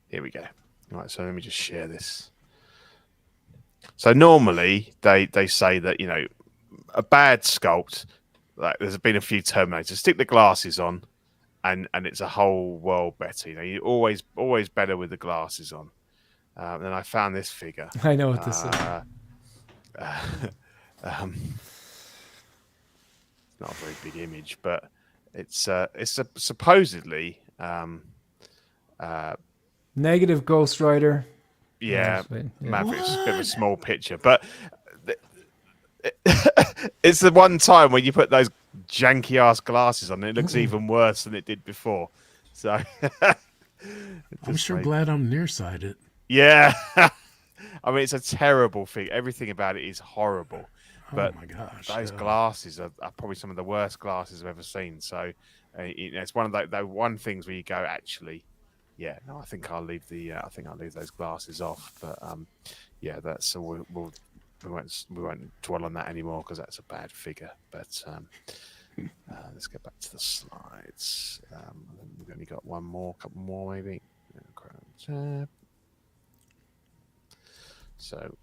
Here we go. Right, so let me just share this. So normally they say that, you know, a bad sculpt, like there's been a few Terminators, stick the glasses on and it's a whole world better. You know, you're always better with the glasses on. Then I found this figure. I know what this is. Not a very big image, but it's supposedly Negative Ghost Rider. yeah, Yeah. Maverick's a bit of a small picture, but it's the one time when you put those janky ass glasses on, it looks even worse than it did before. So I'm sure glad I'm nearsighted. Yeah, I mean it's a terrible thing. Everything about it is horrible. But oh my gosh, those glasses are probably some of the worst glasses I've ever seen. So it's one of those one things where you go, actually, yeah, no, I think I'll leave those glasses off. But yeah, that's so we won't dwell on that anymore because that's a bad figure. But let's get back to the slides. We've only got couple more maybe. So.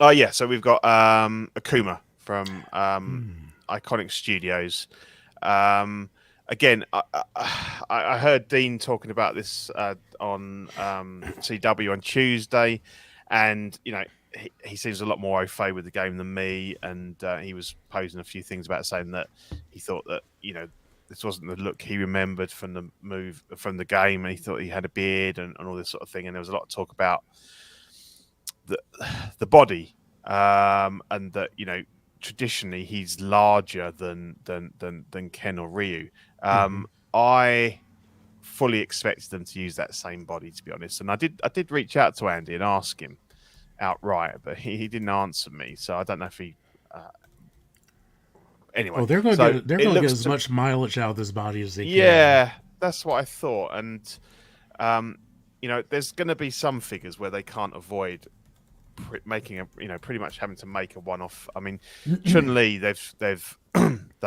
Oh yeah, so we've got Akuma from Iconic Studios. Again, I heard Dean talking about this on CW on Tuesday, and you know he seems a lot more au fait with the game than me, and he was posing a few things about saying that he thought that you know this wasn't the look he remembered from the game, and he thought he had a beard and all this sort of thing, and there was a lot of talk about the body, and that you know traditionally he's larger than Ken or Ryu. I fully expected them to use that same body, to be honest, and I did reach out to Andy and ask him outright, but he didn't answer me, so I don't know if he. Anyway, they're going to get as much mileage out of this body as they can. Yeah, that's what I thought, and you know, there's going to be some figures where they can't avoid making pretty much having to make a one-off. I mean, Chun-Li, they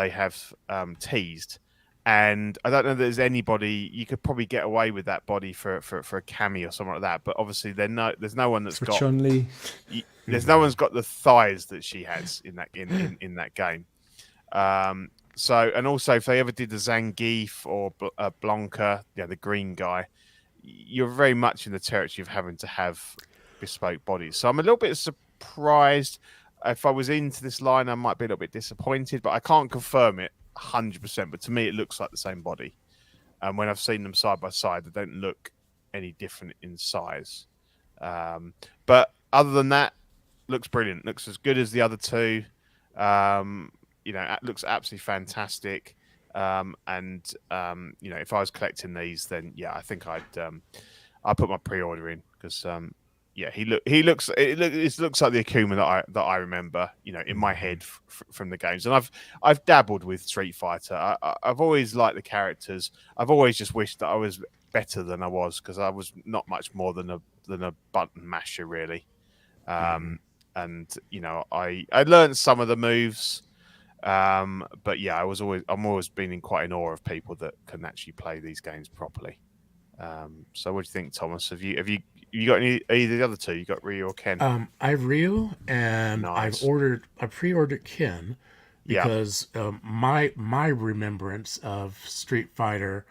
have teased, and I don't know that there's anybody you could probably get away with that body for a cameo or something like that. But obviously, there's no one that's got Chun-Li. There's no one's got the thighs that she has in that game. So, and also if they ever did the Zangief or Blanca, the green guy, you're very much in the territory of having to have bespoke bodies. So I'm a little bit surprised. If I was into this line, I might be a little bit disappointed, but I can't confirm it 100%. But to me, it looks like the same body. And when I've seen them side by side, they don't look any different in size. But other than that, looks brilliant. Looks as good as the other two. It looks absolutely fantastic. And if I was collecting these, then yeah, I think I'd put my pre-order in because it looks like the Akuma that I remember, in my head from the games. And I've dabbled with Street Fighter. I've always liked the characters. I've always just wished that I was better than I was because I was not much more than a button masher really. And I learned some of the moves. But yeah, I'm always been in quite in awe of people that can actually play these games properly. So what do you think, Thomas? Have you got either of the other two? You got Ryu or Ken? I have Ryu, and Nice. I pre-ordered Ken because my remembrance of Street Fighter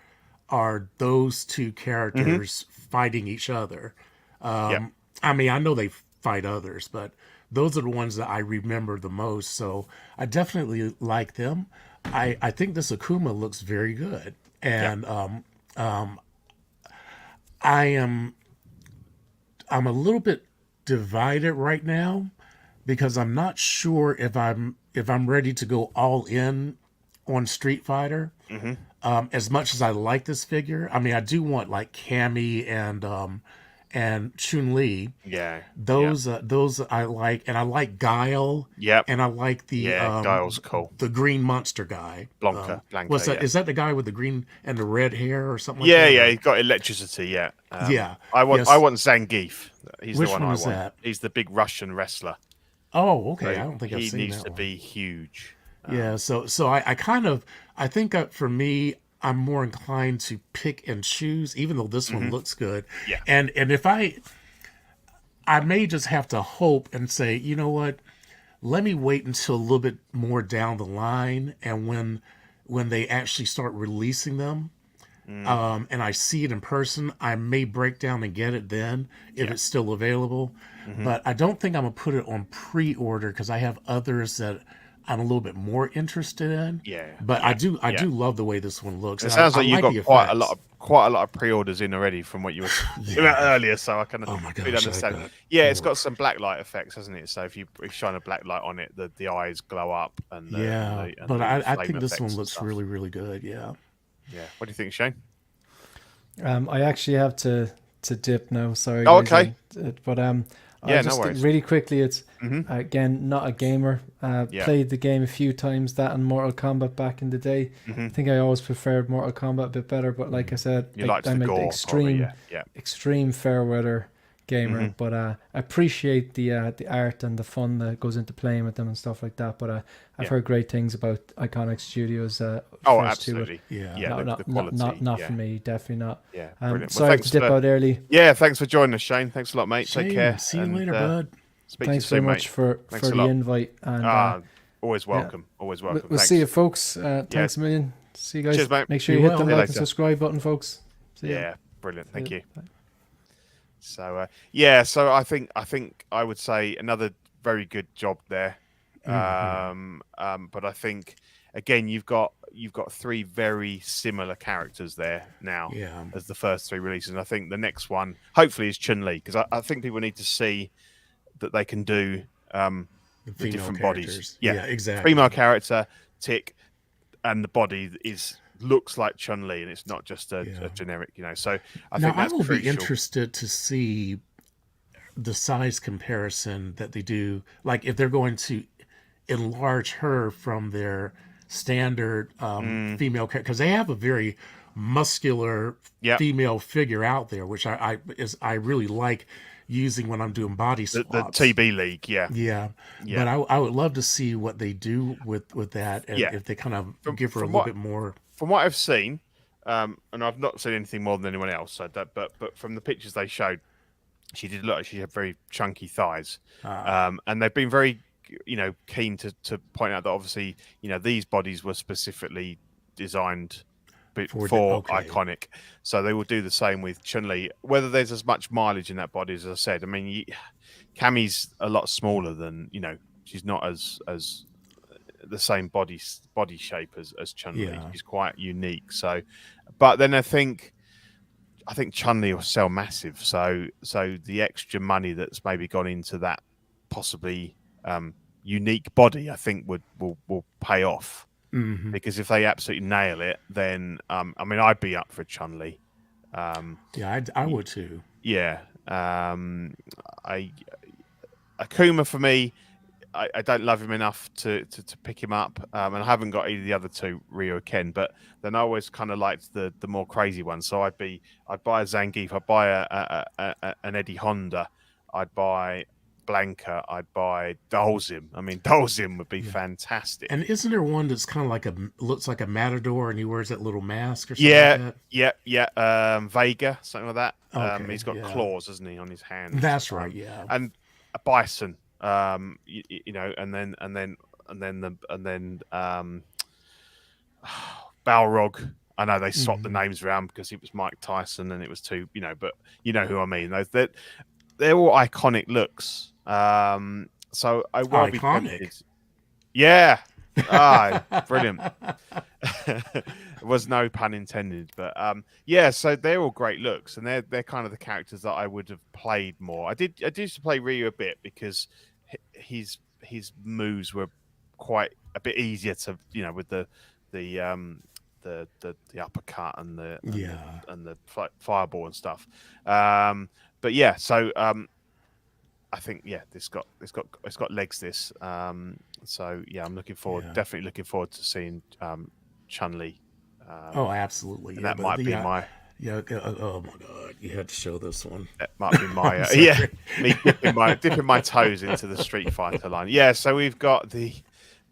are those two characters fighting each other. I mean, I know they fight others, but those are the ones that I remember the most. So I definitely like them. I think this Akuma looks very good, and I'm a little bit divided right now because I'm not sure if I'm ready to go all in on Street Fighter. as much as I like this figure, I mean, I do want like Cammy and Chun-Li. Yeah. Those I like, and I like Guile. Yep. And I like Guile's cool. the green monster guy. Blanca. What's that? Yeah. Is that the guy with the green and the red hair or something like Yeah, that? yeah, he's got electricity. Yeah. Yeah. I want Yes. Zangief. He's Which the one one I is want. that? He's the big Russian wrestler. Oh, okay. So I don't think I've he seen needs that to one. be huge. Yeah, so I think for me, I'm more inclined to pick and choose, even though this one looks good. Yeah. And if I may just have to hope and say, you know what, let me wait until a little bit more down the line, and when they actually start releasing them, and I see it in person, I may break down and get it then if it's still available. But I don't think I'm gonna put it on pre-order because I have others that I'm a little bit more interested in. Yeah. But I do love the way this one looks. It And sounds I like you've the got quite effects. a lot of pre-orders in already from what you were talking about earlier. So I kind of Oh my gosh, understand. I've got Yeah, it's got some black light effects, hasn't it? So if you shine a black light on it, the eyes glow up. And but I think this effects one and looks stuff. really, really good. Yeah. Yeah. What do you think, Shane? I actually have to dip now. Sorry. Oh, guys. okay. But Yeah, just no worries. really quickly, it's again not a gamer. Yeah. Played the game a few times, that and Mortal Kombat back in the day. I think I always preferred Mortal Kombat a bit better. But like I said, You liked I'm the like gore, extreme, probably, yeah. extreme fair weather gamer. But I appreciate the art and the fun that goes into playing with them and stuff like that. But I've heard great things about Iconic Studios. Oh, first to it. absolutely. Yeah. No, the quality. not for me, definitely not. Yeah, brilliant. Sorry to dip out early. Yeah, thanks for joining us, Shane. Thanks a lot, mate. Take Shane, care. see you and, later, bud. Speak Thanks to you very soon, much mate. for Thanks a the lot. invite. And Always welcome. Always welcome. we'll Thanks. see you, folks. Thanks a million. See you guys. Cheers, mate. Make sure You you hit will. the See you like and later. subscribe button, folks. See ya. Yeah, brilliant. Thank you. Bye. So so I think I would say another very good job there. But I think again you've got three very similar characters there now as the first three releases. And I think the next one hopefully is Chun-Li, because I think people need to see that they can do the different bodies. Yeah, exactly. Female character, tick, and the body looks like Chun-Li, and it's not just a generic, So I think that's I will crucial. be interested to see the size comparison that they do. Like if they're going to enlarge her from their standard female character, because they have a very muscular female figure out there, which I really like using when I'm doing body The swaps. TB League, yeah. But I would love to see what they do with that, and if they kind of give her a little bit more. From what I've seen, and I've not seen anything more than anyone else, but from the pictures they showed, she did look like she had very chunky thighs, and they've been very, keen to point out that obviously, these bodies were specifically designed for Iconic, so they will do the same with Chun-Li. Whether there's as much mileage in that body, as I said, I mean, Cammy's a lot smaller than she's not as the same body shape as Chun-Li. Yeah. She's quite unique. So, but then I think Chun-Li will sell massive. So the extra money that's maybe gone into that possibly unique body, I think will pay off. Mm-hmm. Because if they absolutely nail it, then I mean, I'd be up for Chun-Li. I would too. Yeah. Akuma for me, I don't love him enough to pick him up, and I haven't got either of the other two, Ryo or Ken. But then I always kind of liked the more crazy ones. So I'd buy a Zangief, I'd buy an Eddie Honda, I'd buy Blanca, I'd buy Dolzim. I mean, Dolzim would be fantastic. And isn't there one that's kind of looks like a matador, and he wears that little mask or something like that? Yeah. Vega, something like that. Okay, he's got claws, hasn't he, on his hands? That's right. Yeah. And a bison. And then Balrog. I know they swapped the names around because it was Mike Tyson and it was two, but you know who I mean. They're all iconic looks. So I will be tempted. Yeah. Brilliant. There was no pun intended, but so they're all great looks, and they're kind of the characters that I would have played more. I used to play Ryu a bit because his moves were quite a bit easier to with the the uppercut and the fireball and stuff. But yeah, so I think it's got legs. This so yeah, I'm definitely looking forward to seeing Chun-Li. Oh, absolutely. And that might be my. Yeah. Oh my God! You had to show this one. That might be my. Me dipping my toes into the Street Fighter line. Yeah. So we've got the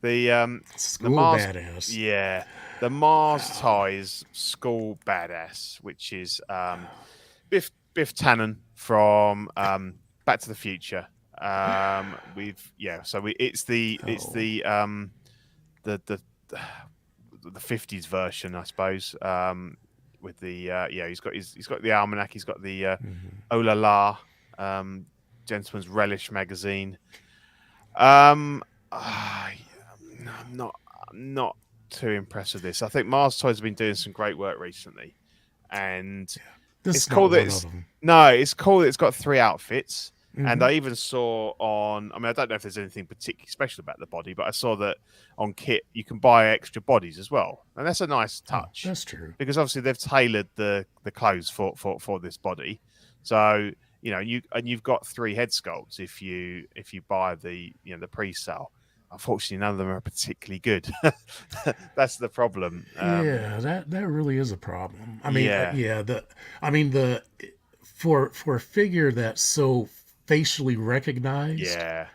Mars Badass. Yeah, the Mars Ties School Badass, which is Biff Tannen from Back to the Future. It's the 50s version, I suppose. With the he's got the almanac, he's got the Oh La La, Gentleman's Relish magazine. I'm not too impressed with this. I think Mars Toys have been doing some great work recently, and it's cool that it's cool that it's got 3 outfits. And I even saw on, I don't know if there's anything particularly special about the body, but I saw that on kit you can buy extra bodies as well, and that's a nice touch. That's true, because obviously they've tailored the clothes for this body. So you've got 3 head sculpts if you buy the pre-sale. Unfortunately, none of them are particularly good. That's the problem. That really is a problem. For a figure that's so facially recognized. Yeah.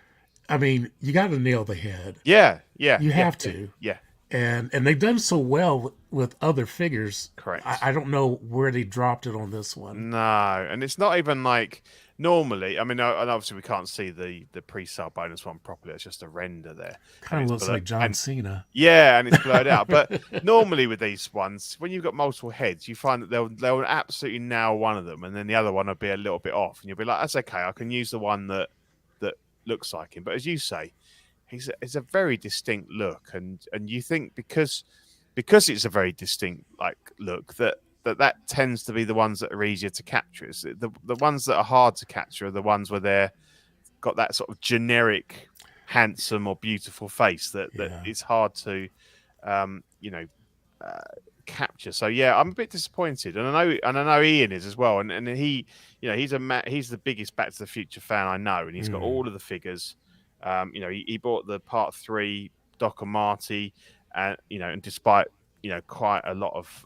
You got to nail the head. Yeah. You have to. Yeah. And they've done so well with other figures. Correct. I don't know where they dropped it on this one. No, and it's not even like normally. And obviously we can't see the pre-sale bonus one properly. It's just a render there. Kind of looks like John Cena. Yeah, and it's blurred out. But normally with these ones, when you've got multiple heads, you find that they'll absolutely nail one of them, and then the other one will be a little bit off, and you'll be like, "That's okay. I can use the one that looks like him." But as you say, it's a very distinct look, and you think because it's a very distinct look that tends to be the ones that are easier to capture. It's the ones that are hard to capture are the ones where they're got that sort of generic handsome or beautiful face that it's hard to capture. So yeah, I'm a bit disappointed, and I know Ian is as well, and he he's the biggest Back to the Future fan I know, and he's got all of the figures. He bought the Part 3 Doc and Marty, and and despite quite a lot of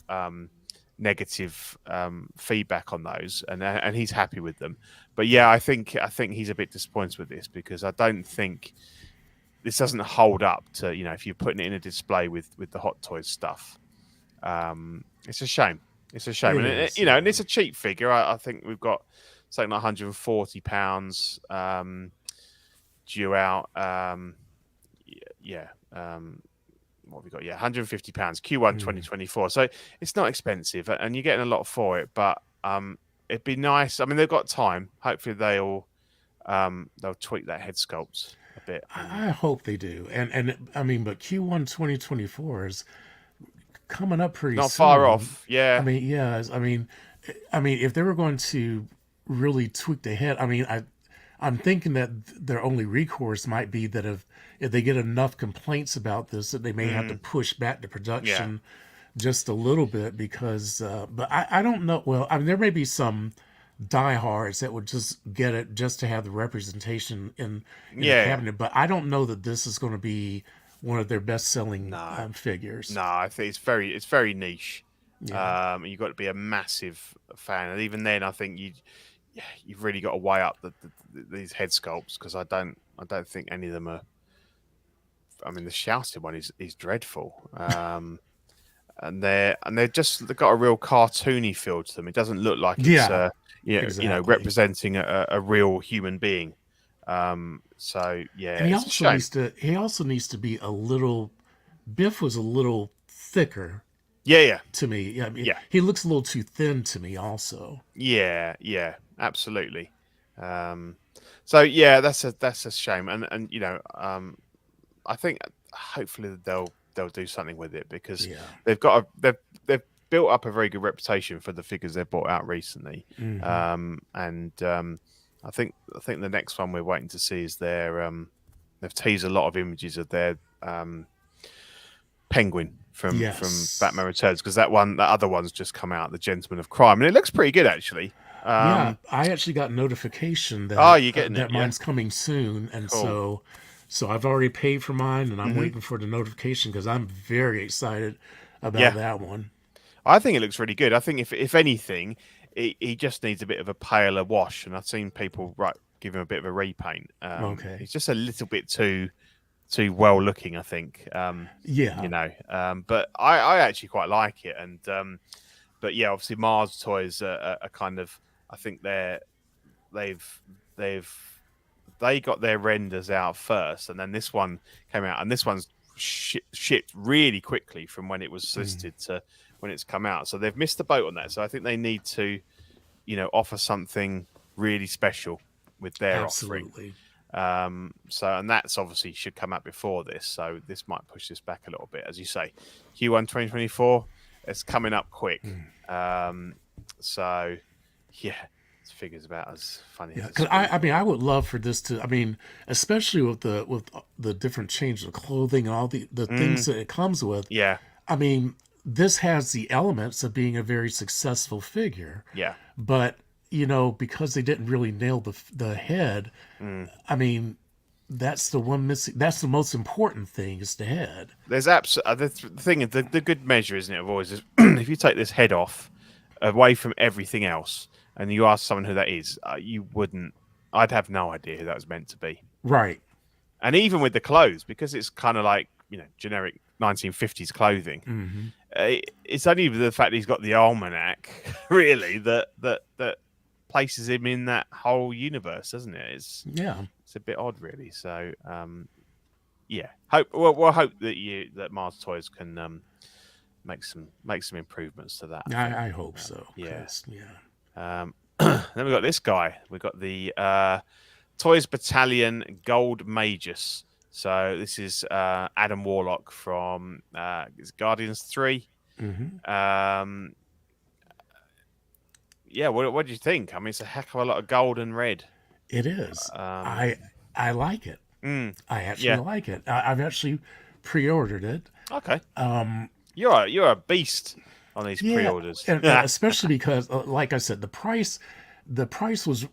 negative feedback on those, and he's happy with them. But yeah, I think he's a bit disappointed with this, because I don't think this doesn't hold up to if you're putting it in a display with the Hot Toys stuff. It's a shame. It's a shame, and and it's a cheap figure. I think we've got something like £140 due out. What have we got? Yeah, £150 Q1 2024. So it's not expensive, and you're getting a lot for it. But it'd be nice. They've got time. Hopefully they'll tweak that head sculpt a bit. I hope they do. But Q1 2024 is coming up pretty not soon. Far off. Yeah. If they were going to really tweak the head, I'm thinking that their only recourse might be that if they get enough complaints about this, that they may have to push back the production just a little bit, because but I don't know. Well, there may be some diehards that would just get it just to have the representation in the cabinet, but I don't know that this is going to be one of their best-selling figures. No, I think it's very niche. Yeah. You've got to be a massive fan, and even then, I think you've really got to weigh up these head sculpts, because I don't think any of them are. The shouted one is dreadful, and they've got a real cartoony feel to them. It doesn't look like it's exactly. Representing a real human being. So yeah, and he also needs to be a little. Biff was a little thicker. Yeah. To me, he looks a little too thin to me, also. Yeah, absolutely. So yeah, that's a shame, and I think hopefully they'll do something with it, because they've built up a very good reputation for the figures they've brought out recently. I think the next one we're waiting to see is their they've teased a lot of images of their penguin from Yes. Batman Returns, because that other one's just come out, The Gentleman of Crime, and it looks pretty good actually. Yeah, I actually got notification Oh, that you're getting it, that yeah? mine's coming soon, and Cool. so I've already paid for mine, and I'm waiting for the notification because I'm very excited about Yeah, that one. I think it looks really good. I think if anything, he just needs a bit of a paler wash, and I've seen people give him a bit of a repaint. Okay. He's just a little bit too well looking, I think. Yeah. But I actually quite like it, and but yeah, obviously Mars Toys are kind of, I think they've they got their renders out first, and then this one came out, and this one's shipped really quickly from when it was solicited to when it's come out. So they've missed the boat on that. So I think they need to, offer something really special with their offering. Absolutely. And that's obviously should come out before this. So this might push this back a little bit, as you say. Q1 2024, it's coming up quick. So yeah. Figures about as funny as Because I mean, I would love for this to. I mean, especially with the different changes of clothing and all the things that it comes with. Yeah. I mean, this has the elements of being a very successful figure. Yeah. But because they didn't really nail the head, I mean, that's the one missing. That's the most important thing is the head. There's the thing. The good measure, isn't it? Of always is if you take this head off away from everything else, and you ask someone who that is, you wouldn't. I'd have no idea who that was meant to be. Right. And even with the clothes, because it's kind of like generic 1950s clothing. It's only the fact that he's got the almanac, really, that places him in that whole universe, doesn't it? It's a bit odd, really. So, yeah, we'll hope that Mars Toys can make some improvements to that. I hope so. Yeah. Yeah. Then we got this guy. We got the Toys Battalion Gold Magus. So this is Adam Warlock from Guardians 3. Yeah, what do you think? I mean, it's a heck of a lot of gold and red. It is. I like it. I actually like it. I've actually pre-ordered it. Okay. You're a beast on these pre-orders, and especially because, like I said, the price was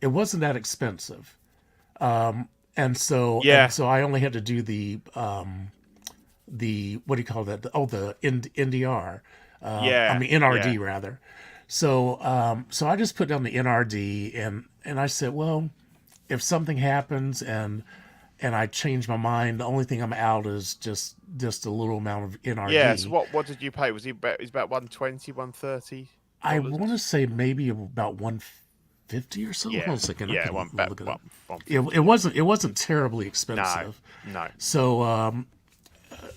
it wasn't that expensive, and so I only had to do the what do you call that? The NDR. I mean NRD rather. So I just put down the NRD and I said, well, if something happens and I change my mind, the only thing I'm out is just a little amount of NRD. Yeah. So what did you pay? Was he about 120, 130? I want to say maybe about 150 or so. Yeah. Hold on a second. Yeah. Look it up. It wasn't terribly expensive. No. So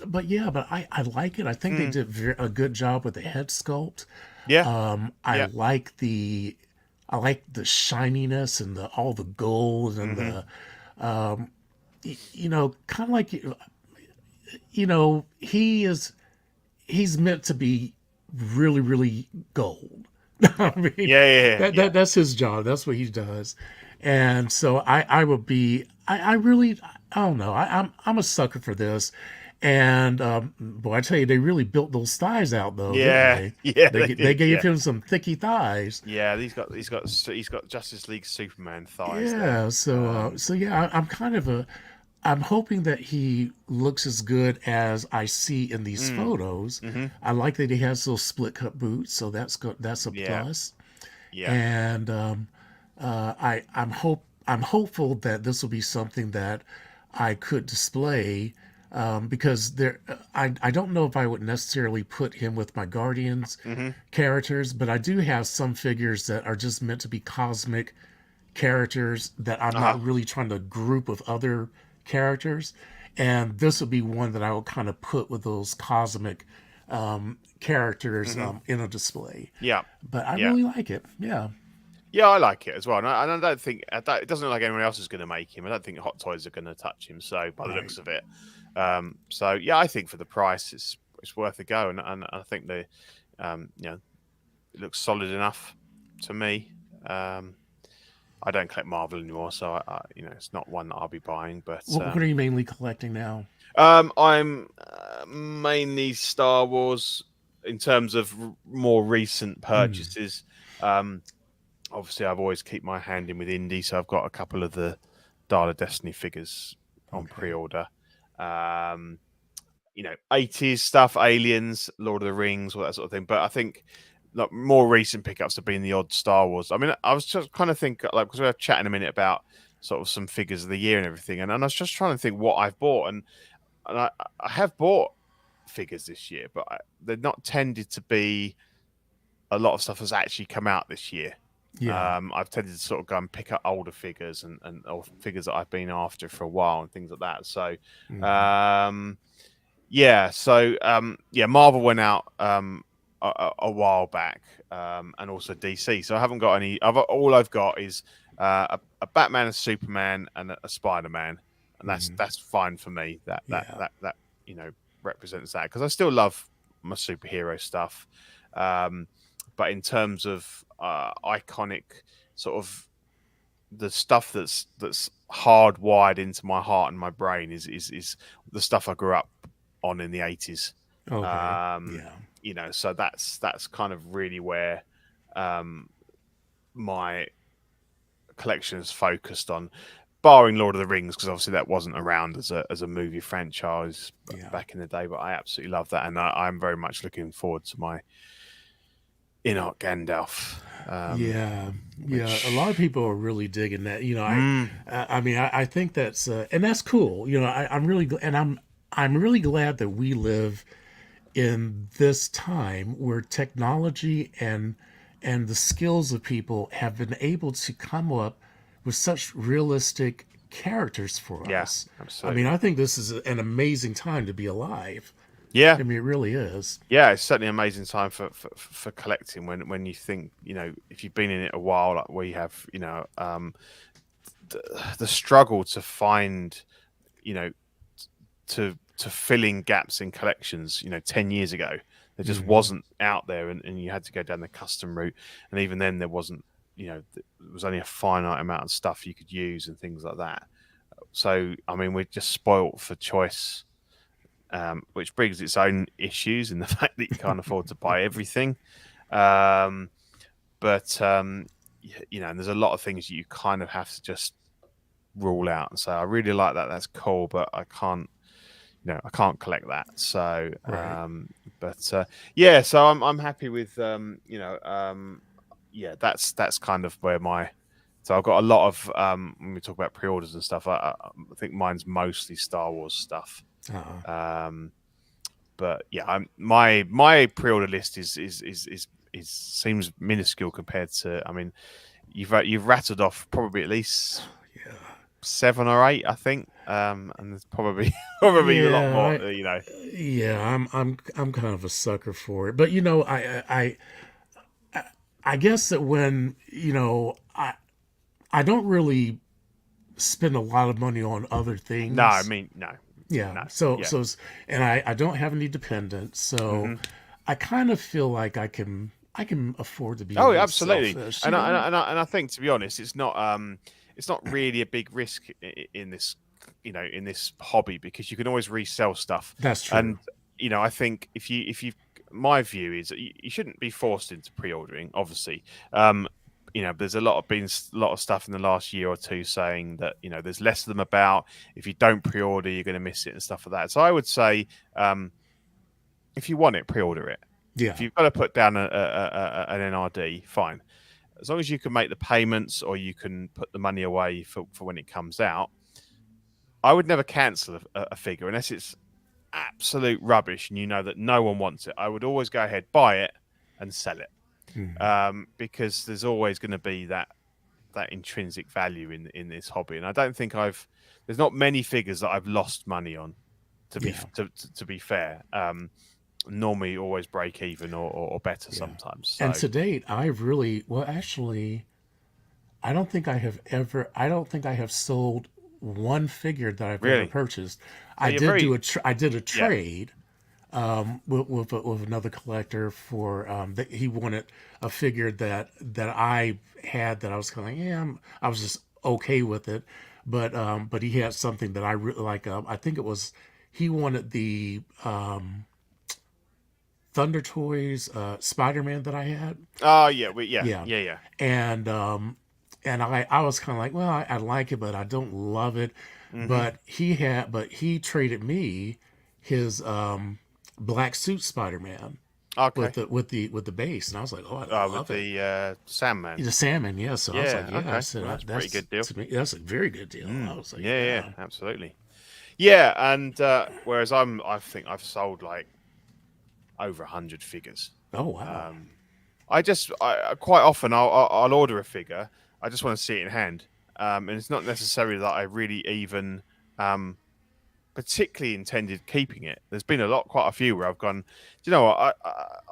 but I like it. I think they did a good job with the head sculpt. Yeah. I like the shininess and all the gold and the kind of like he's meant to be really, really gold. I mean, that's his job. That's what he does. And so I would be, I really, I don't know. I'm a sucker for this. And boy, I tell you, they really built those thighs out, though. Yeah, They gave him some thicky thighs. Yeah, he's got Justice League Superman thighs. Yeah, so I'm kind of I'm hoping that he looks as good as I see in these photos. I like that he has those split cut boots, so that's good. That's a plus. Yeah, and I'm hopeful that this will be something that I could display. Because I don't know if I would necessarily put him with my Guardians characters, but I do have some figures that are just meant to be cosmic characters that I'm not really trying to group with other characters, and this would be one that I would kind of put with those cosmic characters in a display. Yeah, but I really like it. Yeah, I like it as well, and I don't think it doesn't look like anyone else is going to make him. I don't think Hot Toys are going to touch him. So by the looks of it, so yeah, I think for the price, it's worth a go, and I think it looks solid enough to me. I don't collect Marvel anymore, so it's not one that I'll be buying. But What are you mainly collecting now? I'm mainly Star Wars in terms of more recent Mm, purchases. Obviously, I've always keep my hand in with indie, so I've got a couple of the Dial of Destiny figures on okay. pre-order. Um, 80s stuff, Aliens, Lord of the Rings, all that sort of thing. But I think like more recent pickups have been the odd Star Wars. I mean, I was just kind of think like because we were chatting a minute about sort of some figures of the year and everything, and I was just trying to think what I've bought, and I have bought figures this year, but they're not tended to be a lot of stuff has actually come out this year. Yeah. I've tended to sort of go and pick up older figures and or figures that I've been after for a while and things like that. So, Hmm. um, yeah, Marvel went out a while back, and also DC. So I haven't got any. All I've got is a Batman, a Superman, and a Spider Man, and Hmm. that's fine for me. Yeah. That represents that because I still love my superhero stuff. Um, but in terms of iconic sort of the stuff that's hardwired into my heart and my brain is the stuff I grew up on in the 80s. Okay. Um, Yeah. so that's kind of really where um, my collection is focused on, barring Lord of the Rings, because obviously that wasn't around as a movie franchise Yeah. back in the day. But I absolutely love that, and I'm very much looking forward to my Enoch Gandalf, Yeah, yeah. A lot of which people are really digging that. mm, I mean, I think that's and that's cool. I'm really and I'm really glad that we live in this time where technology and the skills of people have been able to come up with such realistic characters for yeah, us. I mean, absolutely. I think this is an amazing time to be alive. Yeah, I mean, it really is. yeah, it's certainly an amazing time for collecting when you think, if you've been in it a while, like we have, the struggle to find, you know, to fill in gaps in collections, 10 years ago, there just Hmm. wasn't out there, and you had to go down the custom route. And even then, there wasn't, there was only a finite amount of stuff you could use and things like that. So, I mean, we're just spoilt for choice, which brings its own issues in the fact that you can't afford to buy everything. Um, but and there's a lot of things you kind of have to just rule out and say, I really like that. That's cool, but I can't collect that. So, Right. yeah, so I'm happy with, yeah, that's kind of where so I've got a lot of, when we talk about pre-orders and stuff, I think mine's mostly Star Wars stuff. Uh, Um, but yeah, my pre-order list is seems minuscule compared to. I mean, you've rattled off probably at least yeah. 7 or 8, I think, and there's probably probably a lot Yeah. more. Yeah. I'm kind of a sucker for it, but I guess that when I don't really spend a lot of money on other No, I things. mean no, Yeah. no, So yeah, and I don't have any dependents, so hmm I kind of feel like I can afford to be a oh, little absolutely. selfish, And I think, to be honest, it's not really a big risk in this, in this hobby, because you can always resell stuff. That's true. And I think if you my view is that you shouldn't be forced into pre-ordering, obviously. um there's been a lot of stuff in the last year or two saying that there's less of them about. If you don't pre-order, you're going to miss it and stuff like that. So I would say, if you want it, pre-order it. If Yeah. you've got to put down an NRD, fine. As long as you can make the payments, or you can put the money away for when it comes out. I would never cancel a figure unless it's absolute rubbish and you know that no one wants it. I would always go ahead, buy it, and sell it, Mhm. because there's always going to be that intrinsic value in this hobby. And I don't think there's not many figures that I've lost money on. Yeah. To be fair, normally always break even or better Yeah. sometimes. And So to date, I've really, well, actually, I don't think I have sold one figure that I've ever really, purchased. so you're very I did a yeah. trade. with another collector for that he wanted a figure that I had that I was kind of like, I was just okay with it, but he had something that I really like. I think it was he wanted the Thunder Toys Spider-Man that I had. Oh Yeah, yeah. and I was kind of like, well, I like it, but I don't love it. Hmm. But he traded me his black suit Spider-Man Okay. with the base, and I was like, oh, I With love it. the Sandman. He's a salmon, yeah. So I was like, Yeah. yeah. I Okay. said Well, that's a pretty that's good deal. to me that's a very good deal. I was like, Yeah. yeah. Absolutely. Yeah, and whereas I think I've sold like over 100 figures. Oh wow. I quite often I'll order a figure. I just want to see it in hand, and it's not necessarily that I really even particularly intended keeping it. There's been quite a few where I've gone, do you know what?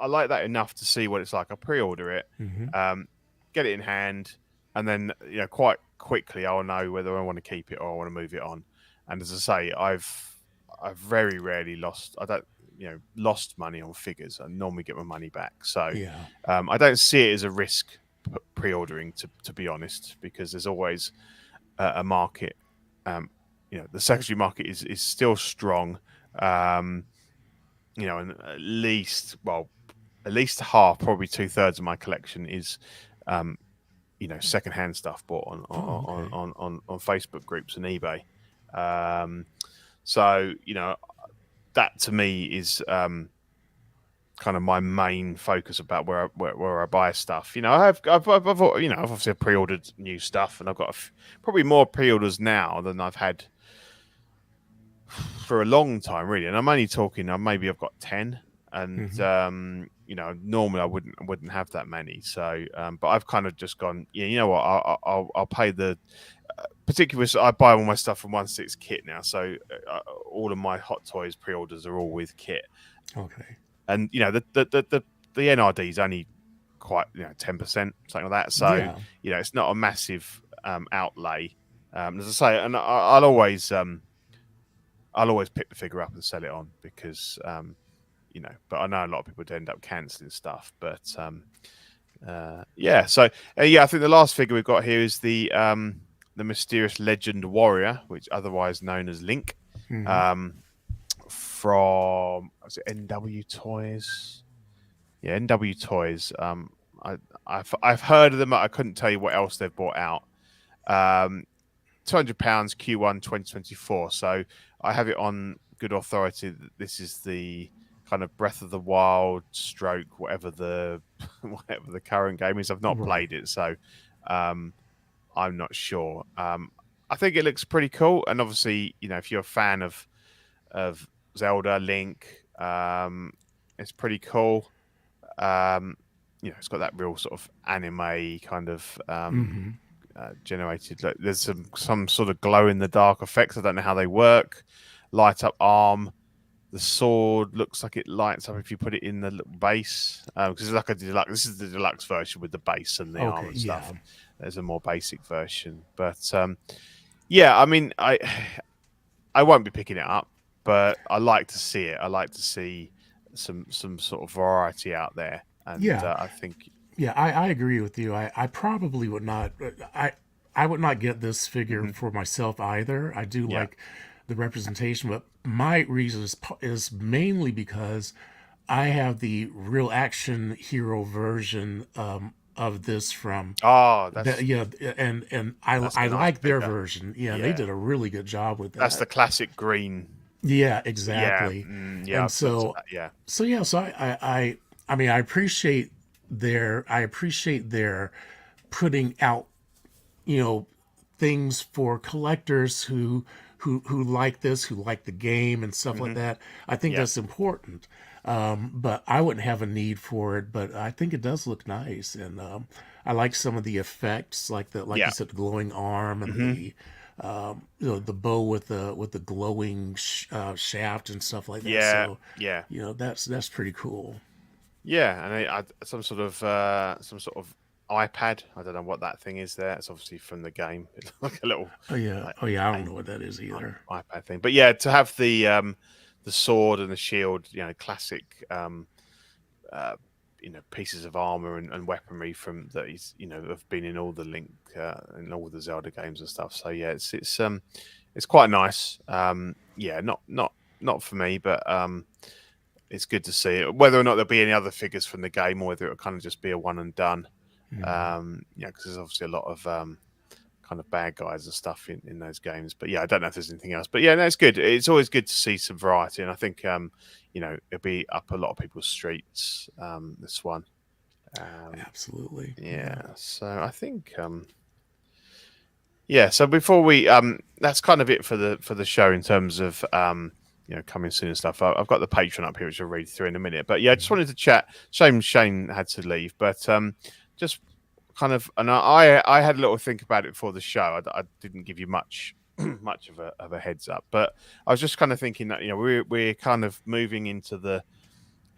I like that enough to see what it's like. I pre-order it, Hmm. get it in hand, and then quite quickly I'll know whether I want to keep it or I want to move it on. And as I say, I've very rarely lost. I don't lost money on figures. I normally get my money back. So Yeah. I don't see it as a risk pre-ordering to be honest, because there's always a market. Um, the secondary market is still strong. Um, and at least half, probably 2/3 of my collection is, secondhand stuff bought Oh, okay. on Facebook groups and eBay. So that to me is kind of my main focus about where I buy stuff. I've obviously pre-ordered new stuff, and I've got probably more pre-orders now than I've had for a long time, really. And I'm only talking, maybe I've got 10, and Hmm. normally I wouldn't have that many. So, but I've kind of just gone, yeah, you know what, I'll pay the. Particularly, I buy all my stuff from 1/6 kit now, so all of my Hot Toys pre-orders are all with kit. Okay. And the NRD is only quite 10%, something like that. So Yeah. it's not a massive outlay. As I say, and I'll always pick the figure up and sell it on because but I know a lot of people end up cancelling stuff. But yeah, so I think the last figure we've got here is the mysterious legend warrior, which otherwise known as Link. Hmm. From was it NW Toys? Yeah, NW Toys. I've heard of them. I couldn't tell you what else they've brought out. £200 Q1 2024. So I have it on good authority that this is the kind of Breath of the Wild stroke whatever the whatever the current game is. I've not Right. played it, so I'm not sure. I think it looks pretty cool, and obviously, if you're a fan of Zelda, Link, it's pretty cool. It's got that real sort of anime kind of Hmm. generated. Like, there's some sort of glow in the dark effects. I don't know how they work. Light up arm. The sword looks like it lights up if you put it in the base, because it's like a deluxe. This is the deluxe version with the base and the arm Okay. and Yeah. stuff. There's a more basic version, but yeah, I mean, I won't be picking it up, but I like to see it. I like to see some sort of variety out there, and Yeah. I think. Yeah, I agree with you. I probably would not. I would not get this figure Mhm. for myself either. I do Yeah. like the representation, but my reason is mainly because I have the real action hero version of this from Oh, that. that's Yeah, and that's a I nice like their figure. version. Yeah, and they Yeah, did a really good job with that's the that. classic green. Yeah, Yeah, exactly. yeah. And I've looked at so that. Yeah. so yeah, so I mean I appreciate their putting out, you know, things for collectors who like this, who like the game and stuff like Hmm. that. I think Yeah. that's important. But I wouldn't have a need for it, but I think it does look nice, and I like some of the effects, like you Yeah. said, the glowing arm and Hmm. the the bow with the glowing shaft and stuff like that. Yeah. So, Yeah. that's pretty cool. Yeah. And some sort of iPad. I don't know what that thing is there. It's obviously from the game. It's like a little Oh yeah, like oh yeah. I don't know game what that is either. iPad thing. But yeah, to have the sword and the shield, classic pieces of armor and weaponry from that he's have been in all the Link in all the Zelda games and stuff. So yeah, it's quite nice. Not for me, but it's good to see it. Whether or not there'll be any other figures from the game, or whether it'll kind of just be a one and done. Because there's obviously a lot of kind of bad guys and stuff in those games. But yeah, I don't know if there's anything else. But yeah, no, it's good. It's always good to see some variety, and I think it'll be up a lot of people's streets. This one, absolutely. Yeah. So I think So before we that's kind of it for the show in terms of coming soon and stuff. I've got the Patreon up here, which I'll read through in a minute. But yeah, I just wanted to chat. Shane had to leave, but just kind of, and I had a little think about it before the show. I didn't give you much of a heads up, but I was just kind of thinking that we're kind of moving into the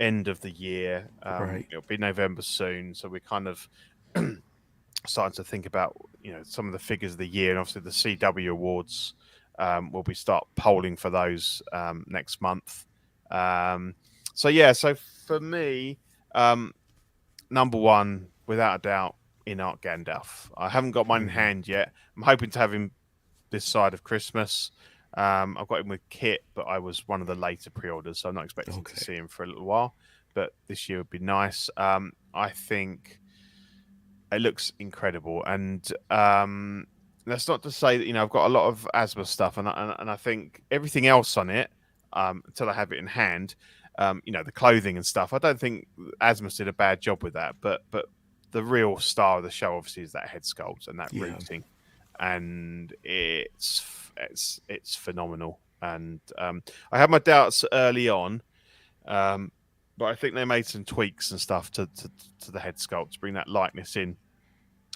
end of the year. Right. It'll be November soon, so we're kind of starting to think about some of the figures of the year, and obviously the CW awards. We'll start polling for those next month. So for me, number one, without a doubt, In-Art Gandalf. I haven't got mine in hand yet. I'm hoping to have him this side of Christmas. I've got him with kit, but I was one of the later pre-orders, so I'm not expecting to see him for a little while. But this year would be nice. I think it looks incredible, and that's not to say that I've got a lot of asthma stuff, and I think everything else on it, until I have it in hand, the clothing and stuff. I don't think Asmus did a bad job with that, but the real star of the show obviously is that head sculpt and that routing, and it's phenomenal. And I had my doubts early on, but I think they made some tweaks and stuff to the head sculpt to bring that likeness in.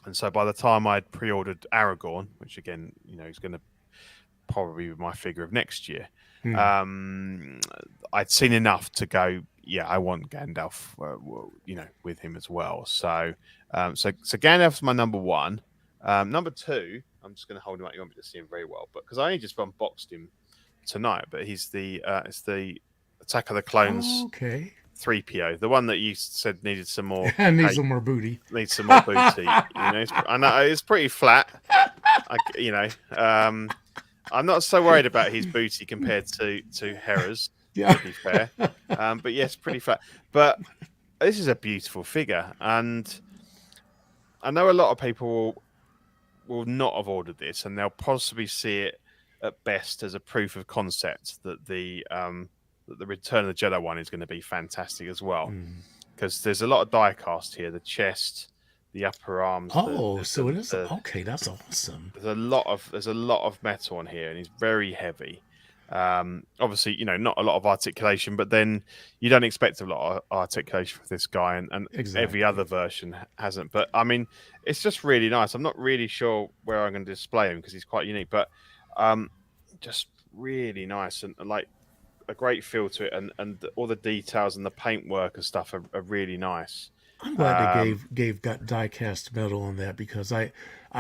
And so by the time I'd pre-ordered Aragorn, which again, is going to probably be my figure of next year, I'd seen enough to go, yeah, I want Gandalf, with him as well. So Gandalf's my number one. Number two, I'm just going to hold him up. You want me to see him very well, but because I only just unboxed him tonight, but he's it's the Attack of the Clones. Oh, okay. 3PO, the one that you said needed some more. Needs some more booty. Needs some more booty. I know it's pretty flat. I'm not so worried about his booty compared to Hera's. Yeah. To be fair, but yes, pretty flat. But this is a beautiful figure, and I know a lot of people will not have ordered this, and they'll possibly see it at best as a proof of concept that the Return of the Jedi one is going to be fantastic as well, because there's a lot of die cast here. The chest, the upper arms. So it is okay. That's awesome. There's a lot of metal on here, and he's very heavy. Obviously, not a lot of articulation, but then you don't expect a lot of articulation for this guy, and exactly. Every other version hasn't. But I mean, it's just really nice. I'm not really sure where I'm going to display him because he's quite unique, but just really nice and like a great feel to it, and all the details and the paintwork and stuff are really nice. I'm glad they gave die cast metal on that, because I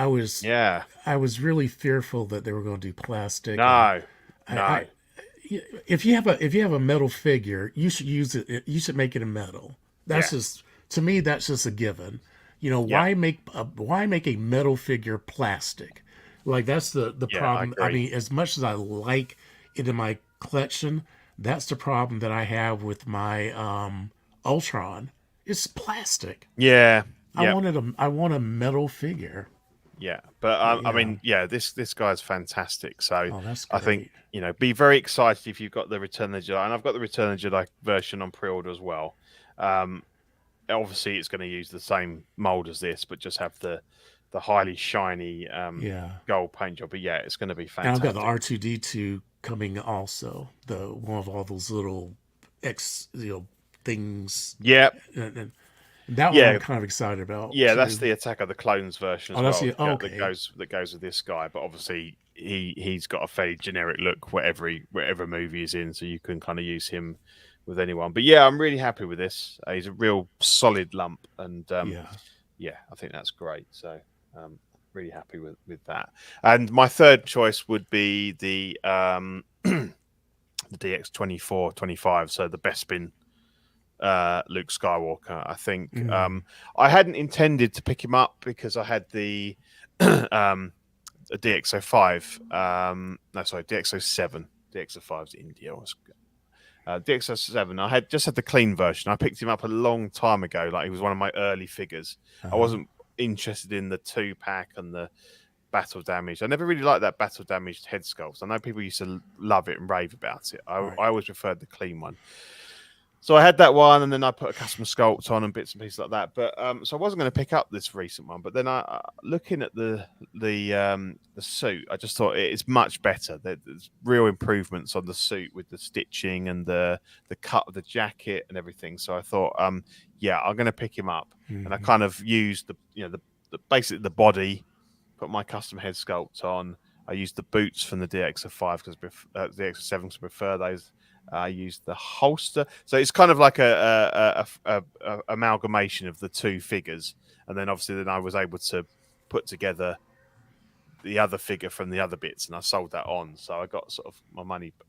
was really fearful that they were going to do plastic. No. If you have a metal figure, you should use it. You should make it in metal. That's just, to me, that's just a given. Why make a metal figure plastic? Like, that's the problem. I mean, as much as I like it in my collection, that's the problem that I have with my Ultron. It's plastic. Yeah. I want a metal figure. Yeah, but I mean, this guy's fantastic. So that's I think be very excited if you've got the Return of the Jedi, and I've got the Return of the Jedi version on pre-order as well. Obviously, it's going to use the same mold as this, but just have the highly shiny gold paint job. But yeah, it's going to be fantastic. And I've got the R2D2 coming also. The one of all those little things. Yeah. And that one I'm kind of excited about. Yeah, too. That's the Attack of the Clones version as well. Okay. That goes with this guy, but obviously he's got a fairly generic look whatever movie he's in, so you can kind of use him with anyone. But yeah, I'm really happy with this. He's a real solid lump, and I think that's great. So really happy with that. And my third choice would be the the DX24, 25, so the Bespin Luke Skywalker. I think I hadn't intended to pick him up because I had the DX05. No, sorry, DX07. DX05 is India. DX07. I had just had the clean version. I picked him up a long time ago. Like he was one of my early figures. I wasn't interested in the 2-pack and the battle damage. I never really liked that battle damaged head sculpt. I know people used to love it and rave about it. I always preferred the clean one. So I had that one, and then I put a custom sculpt on and bits and pieces like that. But so I wasn't going to pick up this recent one. But then I looking at the suit, I just thought it's much better. There's real improvements on the suit with the stitching and the cut of the jacket and everything. So I thought, yeah, I'm going to pick him up. And I kind of used the basically the body, put my custom head sculpt on. I used the boots from the DX05 because the DX7 because I prefer those. I used the holster, so it's kind of like a amalgamation of the two figures, and then obviously then I was able to put together the other figure from the other bits, and I sold that on, so I got sort of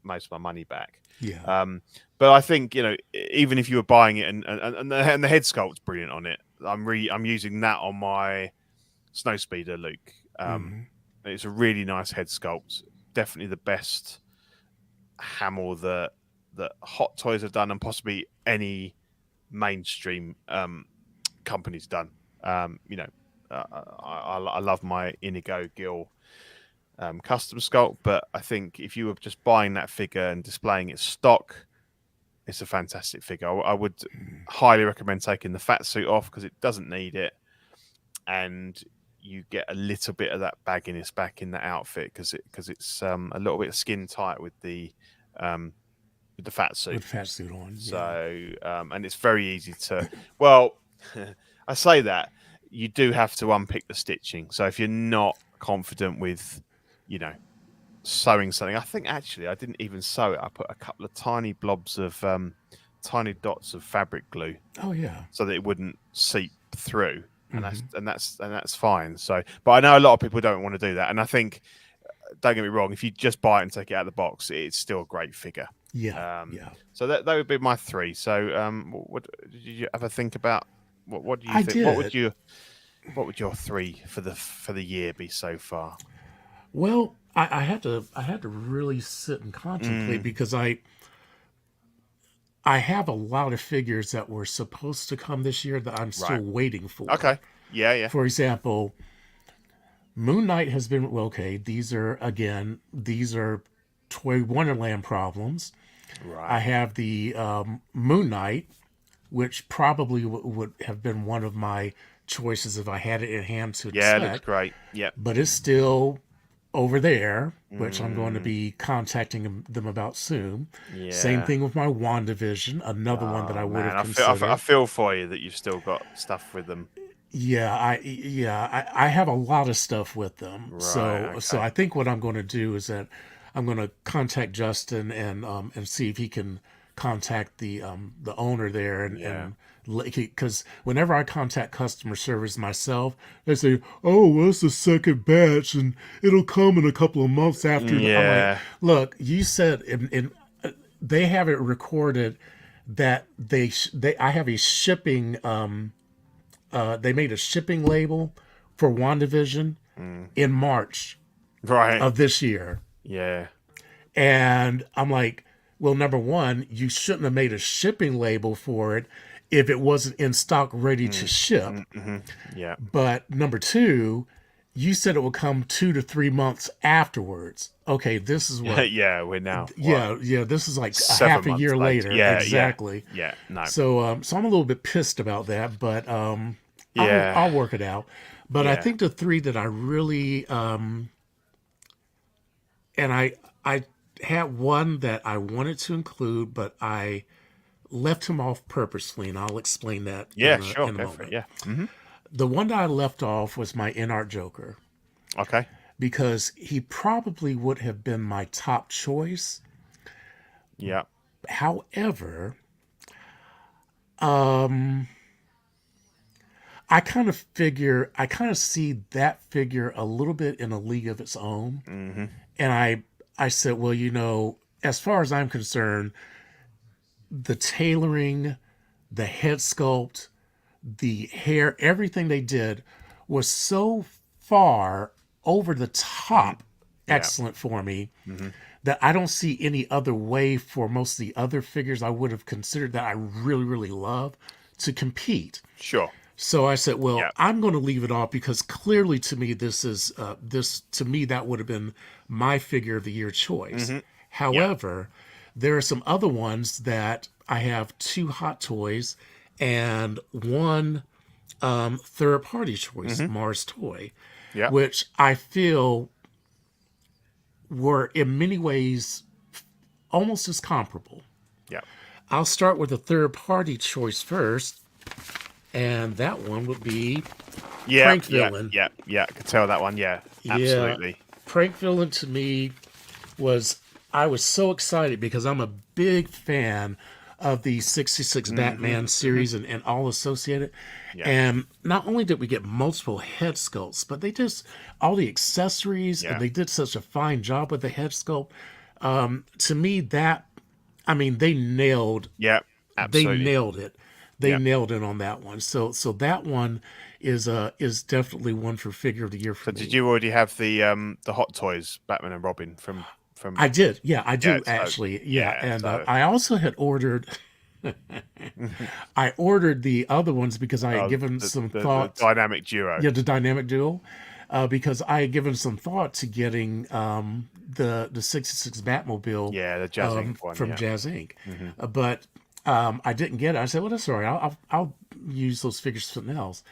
most of my money back. Yeah. But I think even if you were buying it and the head sculpt's brilliant on it, I'm using that on my Snowspeeder Luke. It's a really nice head sculpt, definitely the best Hamill that Hot Toys have done, and possibly any mainstream company's done. I love my Inigo Gill custom sculpt, but I think if you were just buying that figure and displaying it stock, it's a fantastic figure. I would highly recommend taking the fat suit off because it doesn't need it, and you get a little bit of that bagginess back in the outfit because it's a little bit skin tight with the fat suit. With fat suit on. Yeah. So and it's very easy to. Well, I say that you do have to unpick the stitching. So if you're not confident with, sewing something, I think actually I didn't even sew it. I put a couple of tiny blobs of tiny dots of fabric glue. Oh yeah. So that it wouldn't seep through. And that's fine. So, but I know a lot of people don't want to do that, and I think, don't get me wrong, if you just buy it and take it out of the box, it's still a great figure. Yeah. So that would be my 3. So, what did you ever think about? What do you think? Did. What would your 3 for the year be so far? Well, I had to really sit and contemplate because I have a lot of figures that were supposed to come this year that I'm still waiting for. Okay. Yeah. For example, Moon Knight has been okay. These are Toy Wonderland problems. Right. I have the Moon Knight, which probably would have been one of my choices if I had it in hand to Yeah, it looks great. Yeah. But it's still over there, which I'm going to be contacting them about soon. Yeah. Same thing with my WandaVision, another one that I would have considered. I feel for you that you've still got stuff with them. Yeah, I have a lot of stuff with them. Right, So I think what I'm going to do is that I'm going to contact Justin and see if he can contact the owner there and because whenever I contact customer service myself, they say, "Oh, well, it's the second batch and it'll come in a couple of months after." Yeah. I'm like, look, you said they have it recorded that I have a shipping they made a shipping label for WandaVision in March of this year. Yeah. And I'm like, well, number one, you shouldn't have made a shipping label for it if it wasn't in stock ready to ship. Yeah. But number two, you said it would come 2 to 3 months afterwards. Okay, this is what. We're now. This is like 7 half a months year later. Yeah, exactly. Yeah. No. So, so I'm a little bit pissed about that, but I'll work it out. But I think the 3 that I really and I had one that I wanted to include, but I left him off purposely, and I'll explain that. Yeah, in sure. a Go moment. for it. Yeah. Mm-hmm. The one that I left off was my In-Art Joker. Okay. Because he probably would have been my top choice. Yeah. However, I kind of see that figure a little bit in a league of its own. Mm-hmm. And I said, well, as far as I'm concerned, the tailoring, the head sculpt, the hair, everything they did was so far over the top excellent for me that I don't see any other way for most of the other figures I would have considered that I really, really love to compete. Sure. So I said, well, Yeah. I'm going to leave it off because clearly to me, to me, that would have been my figure of the year choice. However, there are some other ones that I have 2 Hot Toys and 1 third party choice, Mars Toy, which I feel were in many ways almost as comparable. Yeah. I'll start with the third party choice first, and that one would be Prank Villain. Yeah. I could tell that one. Yeah, absolutely. Yeah. Prank Villain to me I was so excited because I'm a big fan of the 66 Batman series and all associated. Yeah. And not only did we get multiple head sculpts, but they just, all the accessories, and they did such a fine job with the head sculpt. To me, they nailed. Yeah, absolutely. They nailed it. They nailed it on that one. So that one is definitely one for figure of the year for me. Did you already have the Hot Toys Batman and Robin from? I did. Yeah, I do actually. I also had ordered. I ordered the other ones because I had given some thought. The dynamic duo. Yeah, the dynamic duo. Because I had given some thought to getting the 66 Batmobile. Yeah, the Jazz Inc. one from Jazz Inc. But I didn't get it. I said, well, that's all right. I'll use those figures for something else.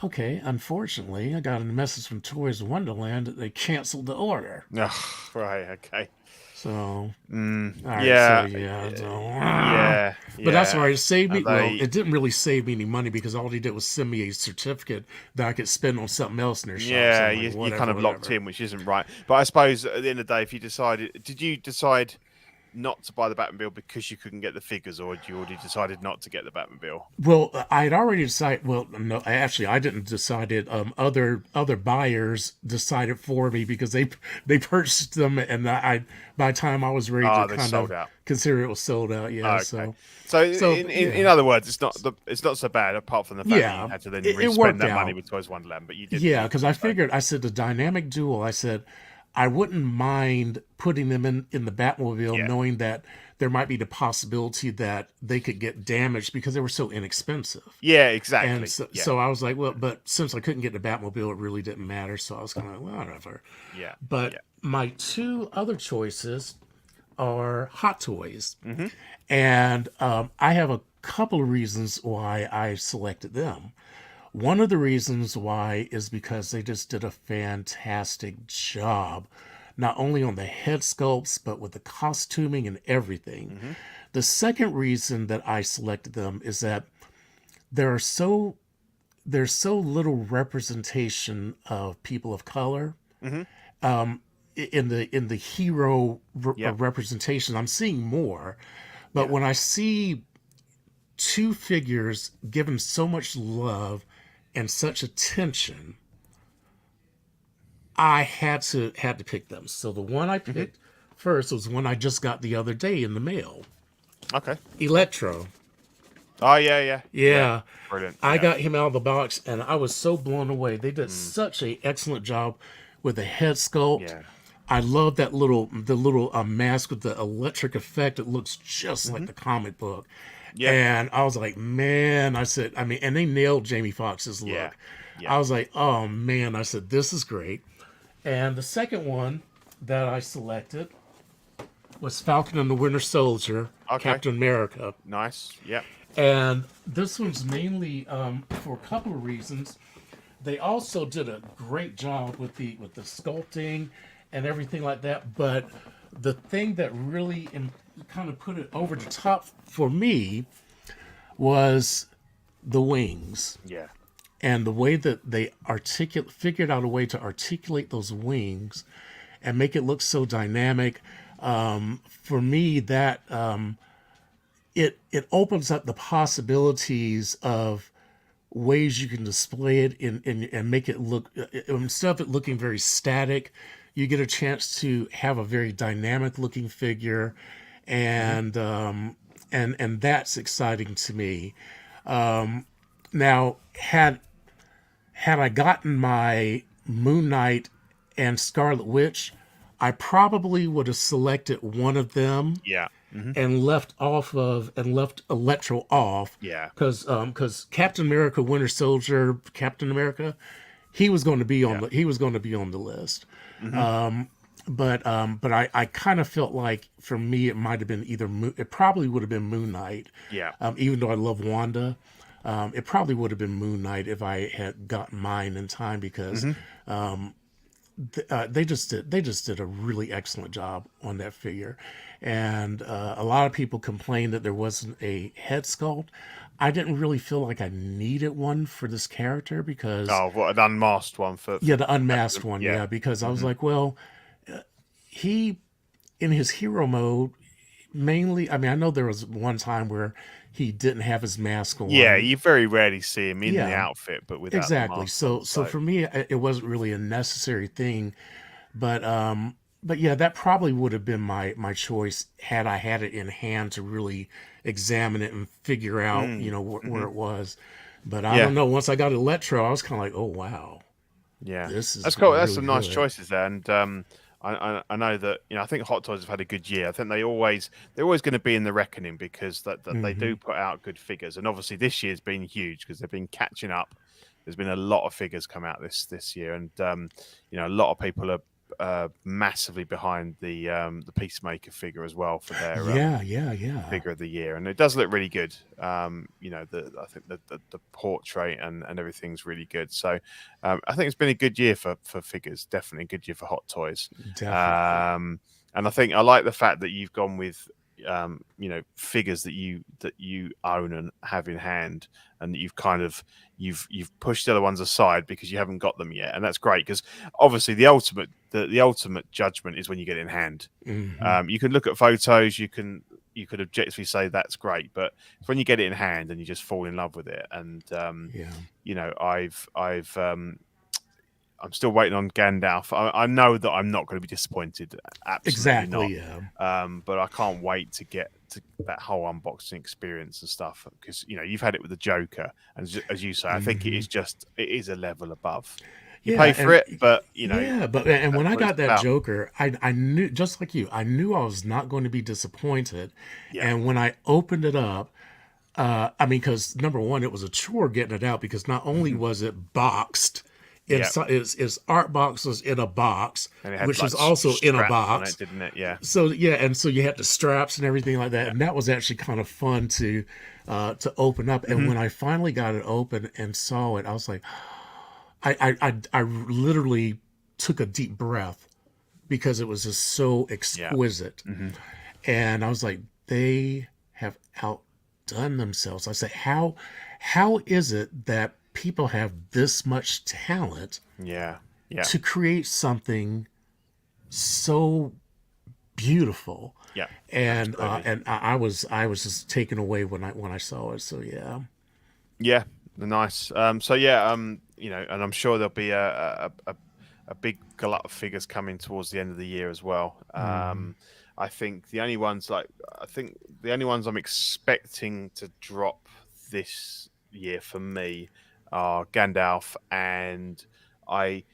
Okay, unfortunately, I got a message from Toys Wonderland that they canceled the order. Oh, right, okay. So, But that's all right. It saved me. Well, it didn't really save me any money because all they did was send me a certificate that I could spend on something else in their shop. Yeah, you're kind of locked in, which isn't right. But I suppose at the end of the day, if you did you decide not to buy the Batmobile because you couldn't get the figures, or had you already decided not to get the Batmobile? Well, I had already decided. Well, no, actually, I didn't decide it. Other buyers decided for me because they purchased them, and by the time I was ready to kind of consider it was sold out. Yeah, okay. So in other words, it's not so bad apart from the fact that you had to then re-spend that money with Toys Wonderland, but you did. Yeah, because I figured, I said the dynamic duel. I said I wouldn't mind putting them in the Batmobile, knowing that there might be the possibility that they could get damaged because they were so inexpensive. Yeah, exactly. And so I was like, well, but since I couldn't get the Batmobile, it really didn't matter. So I was kind of like, whatever. Yeah. But my 2 other choices are Hot Toys. And I have a couple of reasons why I selected them. One of the reasons why is because they just did a fantastic job, not only on the head sculpts, but with the costuming and everything. The second reason that I selected them is that there's so little representation of people of color in the hero representation. I'm seeing more, but when I see 2 figures given so much love and such attention, I had to pick them. So the one I picked first was one I just got the other day in the mail. Okay. Electro. Oh yeah. Brilliant. I got him out of the box, and I was so blown away. They did such an excellent job with the head sculpt. Yeah. I love the little mask with the electric effect. It looks just like the comic book. Yeah. And I was like, man, and they nailed Jamie Foxx's look. Yeah. I was like, oh man, I said, this is great. And the second one that I selected was Falcon and the Winter Soldier, Captain America. Nice. Yeah. And this one's mainly for a couple of reasons. They also did a great job with the sculpting and everything like that. But the thing that really kind of put it over the top for me was the wings. Yeah. And the way that they figured out a way to articulate those wings and make it look so dynamic. For me, that it opens up the possibilities of ways you can display it and make it look, instead of it looking very static, you get a chance to have a very dynamic looking figure, and and that's exciting to me. Now, had I gotten my Moon Knight and Scarlet Witch, I probably would have selected one of them Yeah. and left Electro off, Yeah. because Captain America, Winter Soldier, Captain America, he was going to be on Yeah. the list. But I kind of felt like for me it might have been it probably would have been Moon Knight. Yeah. Even though I love Wanda, it probably would have been Moon Knight if I had gotten mine in time, because they just did a really excellent job on that figure. And a lot of people complained that there wasn't a head sculpt. I didn't really feel like I needed one for this character, because Oh, what an unmasked one for yeah, the unmasked one, yeah. yeah, because I was like, well, he in his hero mode mainly. I mean, I know there was one time where he didn't have his mask on. Yeah, you very rarely see him in the Yeah. outfit, but without the Exactly. mask So on, so for me, it wasn't really a necessary thing, but yeah, that probably would have been my choice had I had it in hand to really examine it and figure out, where it was. But I Yeah. don't know. Once I got Electro, I was kind of like, oh wow, yeah, this is that's cool. That's really some nice good. choices there, and I know that I think Hot Toys have had a good year. I think they're always going to be in the reckoning, because that they do put out good figures, and obviously this year's been huge because they've been catching up. There's been a lot of figures come out this year, and a lot of people are massively behind the Peacemaker figure as well for their Yeah. figure of the year, and it does look really good. I think the portrait and everything's really good. So I think it's been a good year for figures. Definitely a good year for Hot Toys. Definitely. And I think I like the fact that you've gone with figures that you own and have in hand, and that you've pushed the other ones aside because you haven't got them yet, and that's great, because obviously the ultimate judgment is when you get it in hand. You can look at photos, you could objectively say that's great, but it's when you get it in hand and you just fall in love with it. And I'm still waiting on Gandalf. I know that I'm not going to be disappointed. Absolutely Exactly. not. Yeah. But I can't wait to get to that whole unboxing experience and stuff, because you've had it with the Joker, and as you say, I think it is a level above. You pay for it, but Yeah, but and when I got that about. Joker, I knew, just like you, I knew I was not going to be disappointed. Yeah. And when I opened it up, because number one, it was a chore getting it out, because not only was it boxed, its art box was in a box, And it had, which like, was also in a straps on box, it, didn't it? Yeah. so yeah, and so you had the straps and everything like that, and that was actually kind of fun to open up. And when I finally got it open and saw it, I was like, I literally took a deep breath, because it was just so exquisite. And I was like, they have outdone themselves. I said, how is it that people have this much talent Yeah. to create something so beautiful? Yeah. And absolutely. and I was just taken away when I saw it. So yeah. Yeah, nice. And I'm sure there'll be a big glut of figures coming towards the end of the year as well. I think the only ones I'm expecting to drop this year for me are Gandalf, and I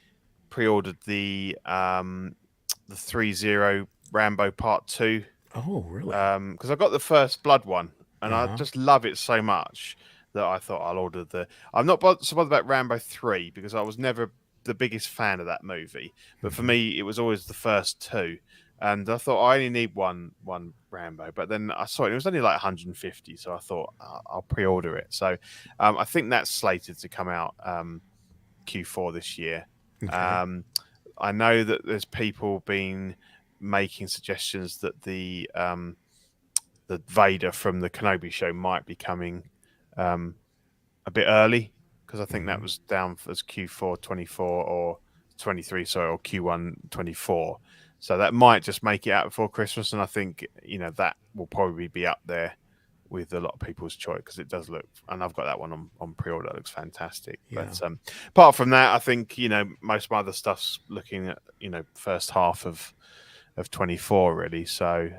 pre-ordered the 3-0 Rambo Part 2. Oh really? Because I got the First Blood one, and I just love it so much that I thought I'll order the. I'm not so bothered about Rambo 3, because I was never the biggest fan of that movie. But for me, it was always the first two, and I thought I only need one Rambo. But then I saw it was only like 150, so I thought I'll pre-order it. So I think that's slated to come out Q4 this year. Okay. I know that there's people been making suggestions that the Vader from the Kenobi show might be coming a bit early, because I think that was down as Q4 24 or 23, sorry, or Q1 24. So that might just make it out before Christmas, and I think that will probably be up there with a lot of people's choice, because it does look, and I've got that one on pre-order. It looks fantastic. Yeah. But apart from that, I think most of my other stuff's looking at first half of 24 really. So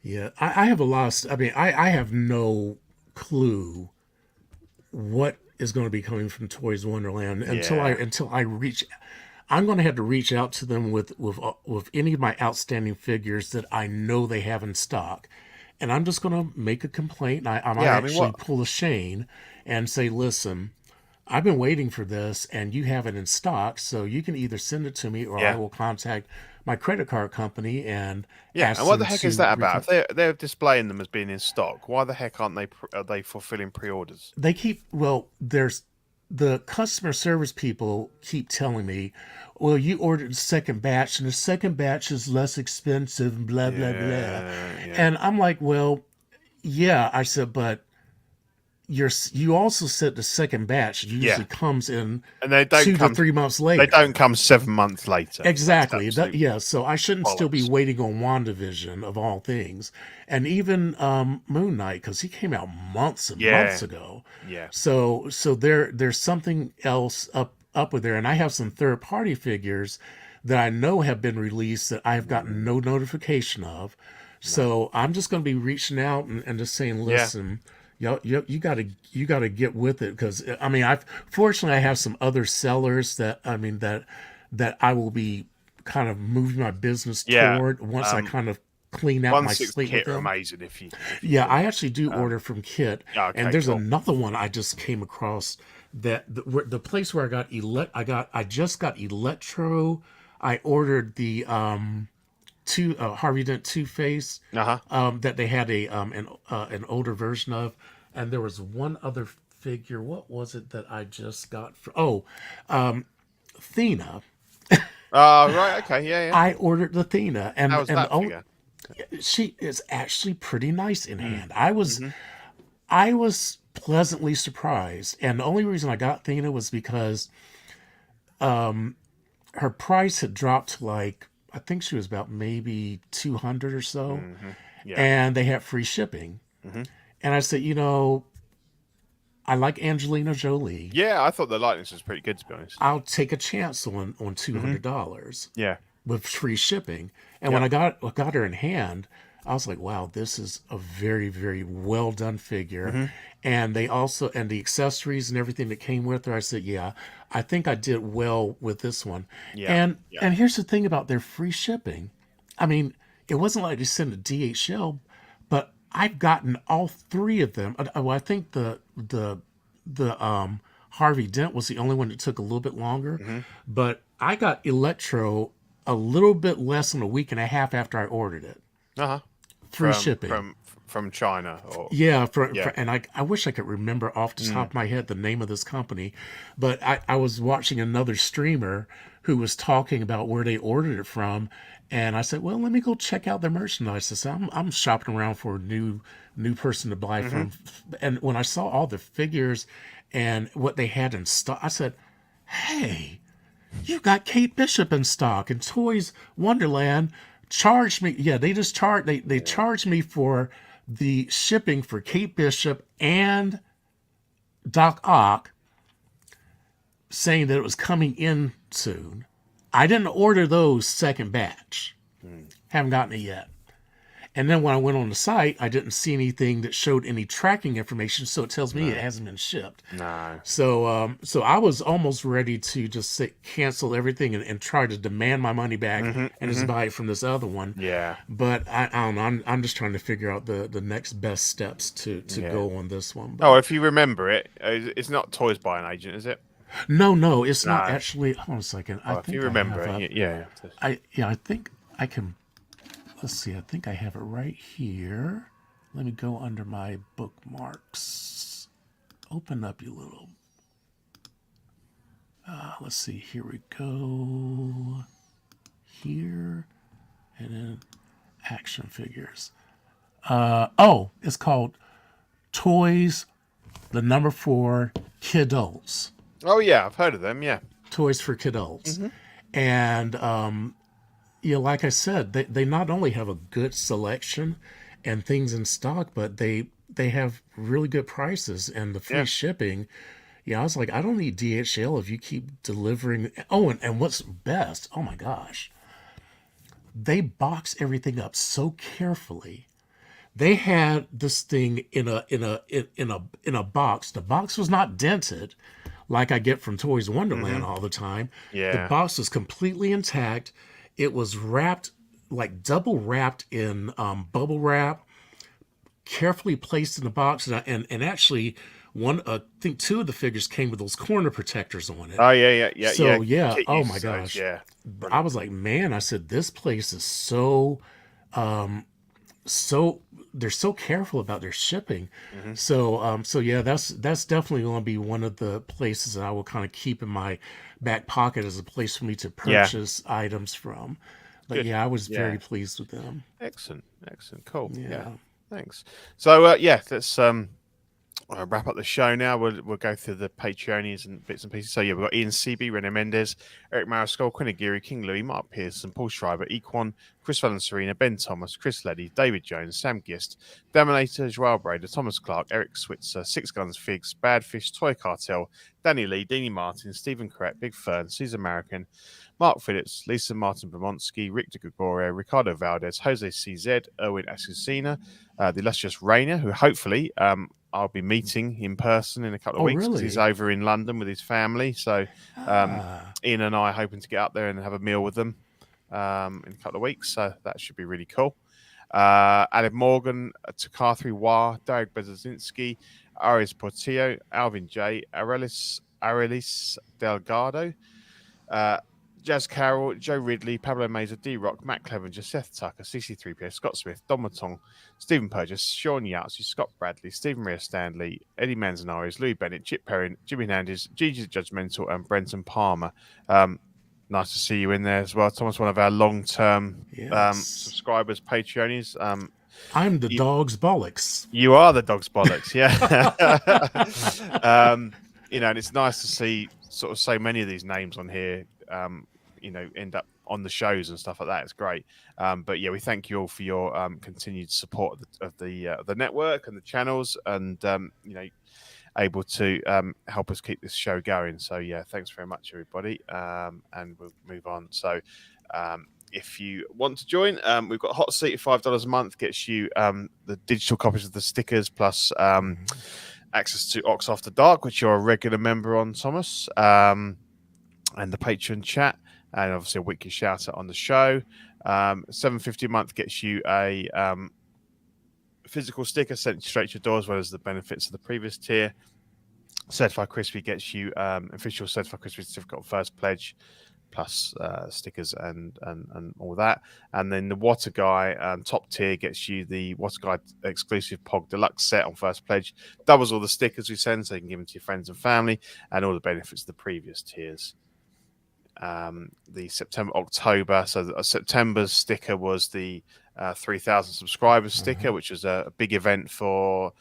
yeah, I have a lot of. I mean, I have no clue what is going to be coming from Toys Wonderland until I reach. I'm going to have to reach out to them with any of my outstanding figures that I know they have in stock, and I'm just going to make a complaint. I might actually pull a Shane and say, listen, I've been waiting for this, and you have it in stock, so you can either send it to me, or I will contact my credit card company and ask and what them the heck to is that about? If they're displaying them as being in stock, why the heck are they fulfilling pre-orders? They keep there's the customer service people keep telling me, well, you ordered the second batch, and the second batch is less expensive, and blah blah blah. And I'm like, well, yeah, I said, but you also said the second batch usually comes in, and they don't 2 to 3 months later. They don't come 7 months later. Exactly. So I shouldn't still be waiting on WandaVision of all things, and even Moon Knight, because he came out months and months ago. Yeah. So there's something else up with there, and I have some third party figures that I know have been released that I have gotten no notification of. So I'm just going to be reaching out and just saying, listen. You gotta get with it, because I mean, fortunately I have some other sellers that I will be kind of moving my business toward once I kind of clean out my slate with them. Amazing if you I actually do order from Kit, and there's another one I just came across that the place where I just got Electro. I ordered the Harvey Dent Two-Face that they had an older version of, and there was one other figure. What was it that I just got? Thena. Right, okay, yeah. I ordered the Thena, and how was that figure? She is actually pretty nice in hand. I was pleasantly surprised, and the only reason I got Thena was because her price had dropped to I think she was about maybe 200 or so, and they had free shipping. And I said, I like Angelina Jolie. Yeah, I thought the likeness was pretty good, to be honest. I'll take a chance on $200. Yeah, with free shipping. And when I got her in hand, I was like, wow, this is a very, very well done figure. And they also, and the accessories and everything that came with her, I said, yeah, I think I did well with this one. And here's the thing about their free shipping. I mean, it wasn't like they sent a DHL, but I've gotten all three of them. Well, I think the Harvey Dent was the only one that took a little bit longer, but I got Electro a little bit less than a week and a half after I ordered it. Free shipping from China, and I wish I could remember off the top of my head the name of this company, but I was watching another streamer who was talking about where they ordered it from, and I said, well, let me go check out their merchandise. I said, I'm shopping around for a new person to buy from, and when I saw all the figures and what they had in stock, I said, hey, you got Kate Bishop in stock, and Toys Wonderland charged me. Yeah, they just they charged me for the shipping for Kate Bishop and Doc Ock, saying that it was coming in soon. I didn't order those second batch. Haven't gotten it yet. And then when I went on the site, I didn't see anything that showed any tracking information, so it tells me it hasn't been shipped. No. So I was almost ready to just cancel everything and try to demand my money back and just buy it from this other one. Yeah. But I don't know. I'm just trying to figure out the next best steps to go on this one. But, oh, if you remember it, it's not Toys by an Agent, is it? No, it's not actually. Hold on a second. I think if you remember I think I can. Let's see. I think I have it right here. Let me go under my bookmarks. Open up, you little. Let's see. Here we go. Here, and then action figures. It's called Toys, the number 4 Kidults. Oh yeah, I've heard of them. Yeah, Toys for Kidults, and like I said, they not only have a good selection and things in stock, but they they have really good prices and the free shipping. Yeah, I was like, I don't need DHL if you keep delivering. Oh, and what's best? Oh my gosh, they box everything up so carefully. They had this thing in a box. The box was not dented, like I get from Toys Wonderland all the time. The Yeah. box was completely intact. It was wrapped, like double wrapped in bubble wrap, carefully placed in the box, and actually one I think two of the figures came with those corner protectors on it. Oh yeah. So yeah, Kit oh my uses those, gosh, yeah. I Brilliant. was like, man, I said this place is so they're so careful about their shipping. Hmm. So yeah, that's definitely going to be one of the places that I will kind of keep in my back pocket as a place for me to Yeah. purchase items from. But Good. yeah, I was Yeah. very pleased with them. Excellent. Cool. Yeah. Yeah. Thanks. So yeah, let's wrap up the show now. We'll go through the Patreonies and bits and pieces. So yeah, we've got Ian CB, Rene Mendez, Eric Mariscal, Quinn Aguirre, King Louis, Mark Pearson, Paul Schreiber, Equan, Chris Serena, Ben Thomas, Chris Leddy, David Jones, Sam Gist, Daminator, Joel Brader, Thomas Clark, Eric Switzer, Six Guns Figs, Badfish, Toy Cartel, Danny Lee, Deanie Martin, Stephen Correct, Big Fern, Caesar American, Mark Phillips, Lisa Martin Bramonsky, Rick de Gregorio, Ricardo Valdez, Jose CZ, Erwin Asusina, the illustrious Rainer, who hopefully I'll be meeting in person in a couple of Oh, weeks because he's really? over in London with his family. So Ah, Ian and I are hoping to get up there and have a meal with them in a couple of weeks. So that should be really cool. Adam Morgan, Takathri Wah, Derek Bezazinski, Aris Portillo, Alvin J, Arelis Delgado, Jazz Carroll, Joe Ridley, Pablo Meza, D Rock, Matt Clevenger, Seth Tucker, CC3PO, Scott Smith, Don Matong, Stephen Purchase, Sean Yatsu, Scott Bradley, Stephen Rhea Stanley, Eddie Manzanares, Louis Bennett, Chip Perrin, Jimmy Hernandez, Gigi the Judgmental, and Brenton Palmer. Nice to see you in there as well, Thomas. One of our long-term yes. subscribers, Patreonies. I'm the dog's bollocks. You are the dog's bollocks, yeah. And it's nice to see sort of so many of these names on here. End up on the shows and stuff like that. It's great. But yeah, we thank you all for your continued support of the network and the channels, and able to help us keep this show going. So yeah, thanks very much, everybody. And we'll move on. So if you want to join, we've got a hot seat at $5 a month, gets you the digital copies of the stickers plus access to Ox After Dark, which you're a regular member on, Thomas, and the Patreon chat, and obviously a weekly shout out on the show. $7.50 a month gets you a physical sticker sent straight to your door, as well as the benefits of the previous tier. Certified Crispy gets you official Certified Crispy certificate on first pledge, plus stickers and all that. And then the Water Guy top tier gets you the Water Guy exclusive Pog Deluxe set on first pledge. Doubles all the stickers we send, so you can give them to your friends and family, and all the benefits of the previous tiers. The October. So September's sticker was the 3,000 subscribers sticker, which was a big event for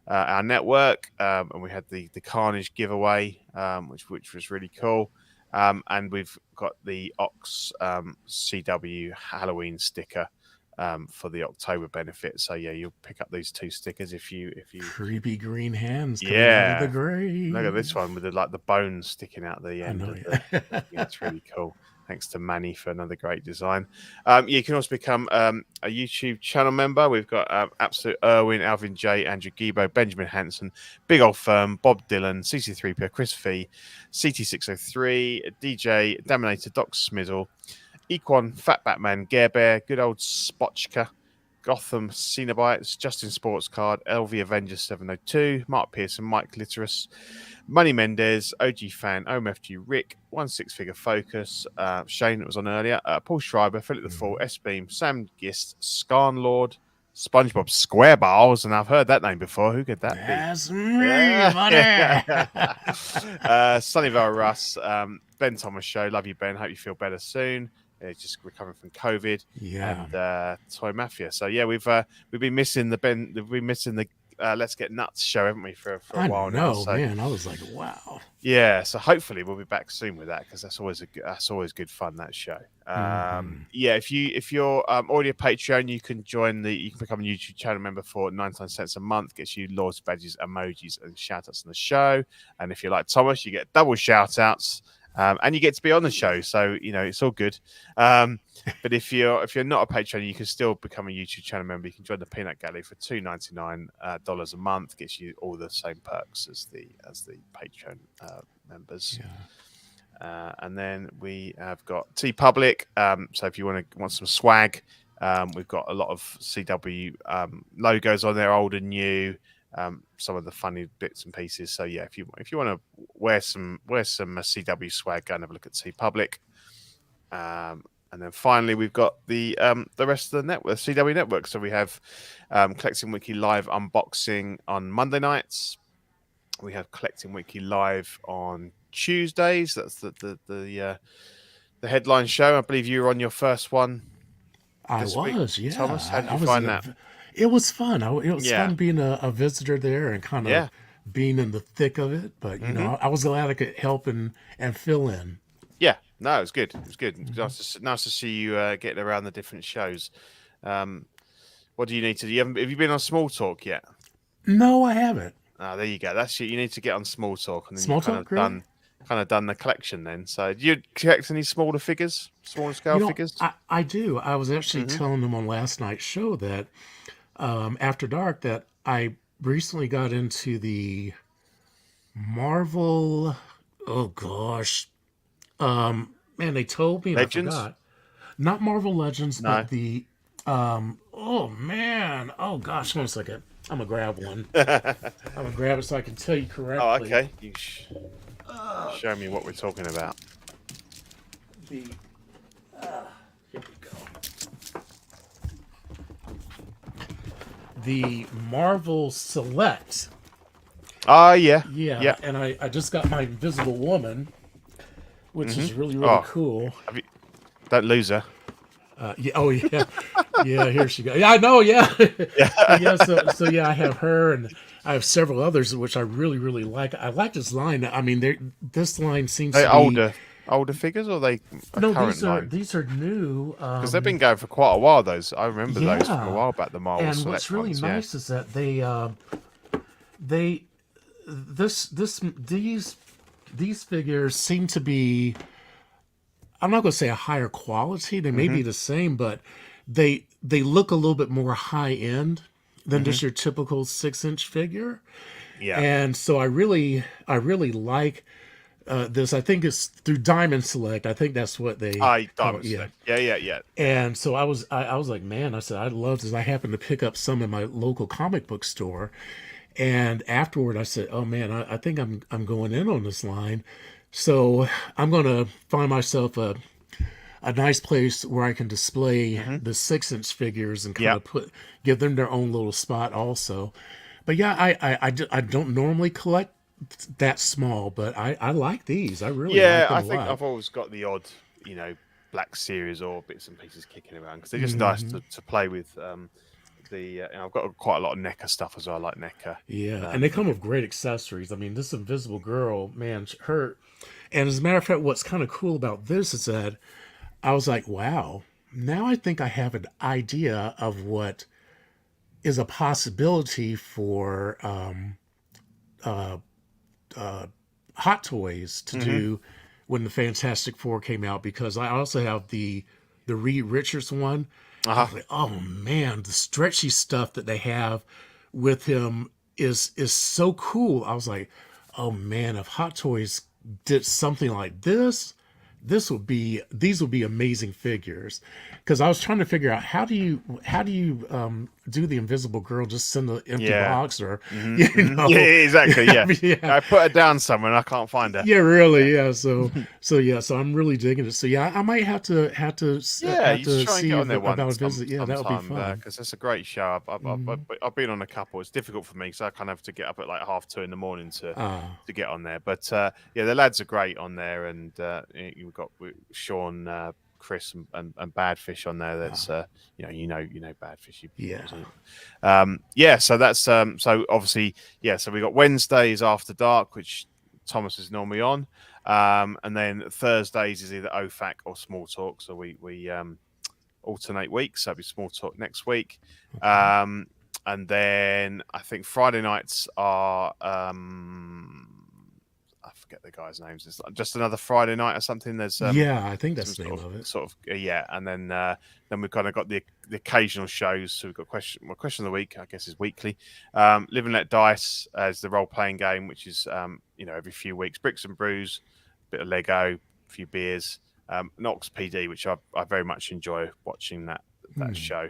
our network, and we had the Carnage giveaway, which was really cool. And we've got the Ox CW Halloween sticker for the October benefit. So yeah, you'll pick up these two stickers if you Creepy green hands coming out of the grave. Look at this one with the bones sticking out the end. It's really cool. Thanks to Manny for another great design. You can also become a YouTube channel member. We've got Absolute Irwin, Alvin J, Andrew Gibo, Benjamin Hanson, Big Old Firm, Bob Dylan, CC3P, Chris Fee, CT603, DJ, Daminator, Doc Smizzle, Equan, Fat Batman, Gare Bear, Good Old Spotchka, Gotham Cenobites, Justin Sports Card, LV Avengers 702, Mark Pearson, Mike Litterus, Money Mendez, OG Fan, OMFG Rick, 16 Figure Focus, Shane that was on earlier, Paul Schreiber, Philip the Fool, S Beam, Sam Gist, Scarn Lord, SpongeBob Squareballs, and I've heard that name before. Who could that be? That's me, buddy. Sunnyvale Russ, Ben Thomas Show. Love you, Ben. Hope you feel better soon. Just recovering from COVID. Yeah. And Toy Mafia. So yeah, we've been missing the Ben. We've been missing the Let's Get Nuts show, haven't we, for a I while now? know, So man. I was like, wow. yeah, so hopefully we'll be back soon with that, because that's always good fun, that show. Yeah, if you're already a Patreon, you can become a YouTube channel member for 99 cents a month. Gets you loyalty badges, emojis, and shout outs on the show. And if you're like Thomas, you get double shout outs. And you get to be on the show, so it's all good. But if you're not a Patreon, you can still become a YouTube channel member. You can join the Peanut Gallery for $2.99 a month. Gets you all the same perks as the Patreon members. Yeah. And then we have got TeePublic. So if you want some swag, we've got a lot of CW logos on there, old and new. Some of the funny bits and pieces. So yeah, if you want to wear some CW swag, go and have a look at TeePublic. And then finally, we've got the rest of the network, the CW network. So we have Collecting Weekly Live unboxing on Monday nights. We have Collecting Weekly Live on Tuesdays. That's the headline show. I believe you were on your first one. I was, yeah. Thomas, how did you was find that? It was fun. It was fun being a visitor there and kind of being in the thick of it. But I was glad I could help and fill in. Yeah, no, it was good. It was good. Nice to see you getting around the different shows. What do you need to do? Have you been on Small Talk yet? No, I haven't. There you go. That's it. You need to get on Small Talk, and then Small you've kind of done the collection then. So do you collect any smaller scale figures? I do. I was actually telling them on last night's show that After Dark that I recently got into the Marvel. Oh gosh, man, they told me Legends? I forgot. Not Marvel Legends, No. but the oh man, oh gosh, hold on a second. I'm gonna grab one. I'm gonna grab it so I can tell you correctly. Oh, okay. You show me what we're talking about. Here we go. The Marvel Select. Yeah. Yeah. And I just got my Invisible Woman, which is really cool. Don't lose her. Yeah. Oh yeah. Yeah. Here she goes. Yeah, I know. Yeah. Yeah. So yeah, I have her, and I have several others which I really, really like. I like this line. I mean, this line seems to be older figures, or they current line? These are new because they've been going for quite a while. Those I remember those from a while back. The Marvel and Select what's really ones, nice is that these figures seem to be, I'm not going to say a higher quality. They may be the same, but they look a little bit more high end than just your typical 6-inch figure. Yeah. And so I really like this. I think it's through Diamond Select. I think that's what they. Diamond Select. Yeah. And so I was like, man, I said I love this. I happened to pick up some in my local comic book store, and afterward I said, oh man, I think I'm going in on this line. So I'm going to find myself a nice place where I can display the 6-inch figures and kind of give them their own little spot also. But yeah, I don't normally collect that small, but I like these. I really like them I a think lot. I've always got the odd, Black Series or bits and pieces kicking around because they're just nice to play with. I've got quite a lot of NECA stuff as well. I like NECA. Yeah, and they come with great accessories. I mean, this Invisible Girl, man, her. And as a matter of fact, what's kind of cool about this is that I was like, wow, now I think I have an idea of what is a possibility for Hot Toys to do when the Fantastic Four came out, because I also have the Reed Richards one. I was like, oh man, the stretchy stuff that they have with him is so cool. I was like, oh man, if Hot Toys did something like this, these would be amazing figures. Because I was trying to figure out how do you do the Invisible Girl? Just send an empty box, or Yeah, exactly. Yeah. I put her down somewhere and I can't find her. Yeah, really. Yeah. So I'm really digging it. So yeah, I might have to you just try and see get on there about a once visit. Yeah, that would be fun. Because it's a great show. I've been on a couple. It's difficult for me because I kind of have to get up at like 2:30 in the morning to get on there. But yeah, the lads are great on there, and you've got Sean Chris and Badfish on there. That's you know Badfish. Yeah. So that's so obviously So we got Wednesdays after dark, which Thomas is normally on, and then Thursdays is either OFAC or Small Talk. So we alternate weeks. So it'll be Small Talk next week. Okay. And then I think Friday nights are I forget the guys' names. It's just another Friday night or something. There's I think that's the name of it. And then we've kind of got the occasional shows. So we've got question of the week, I guess, is weekly. Live and Let Dice as the role playing game, which is every few weeks. Bricks and Brews, bit of Lego, a few beers. Nox PD, which I very much enjoy watching that show.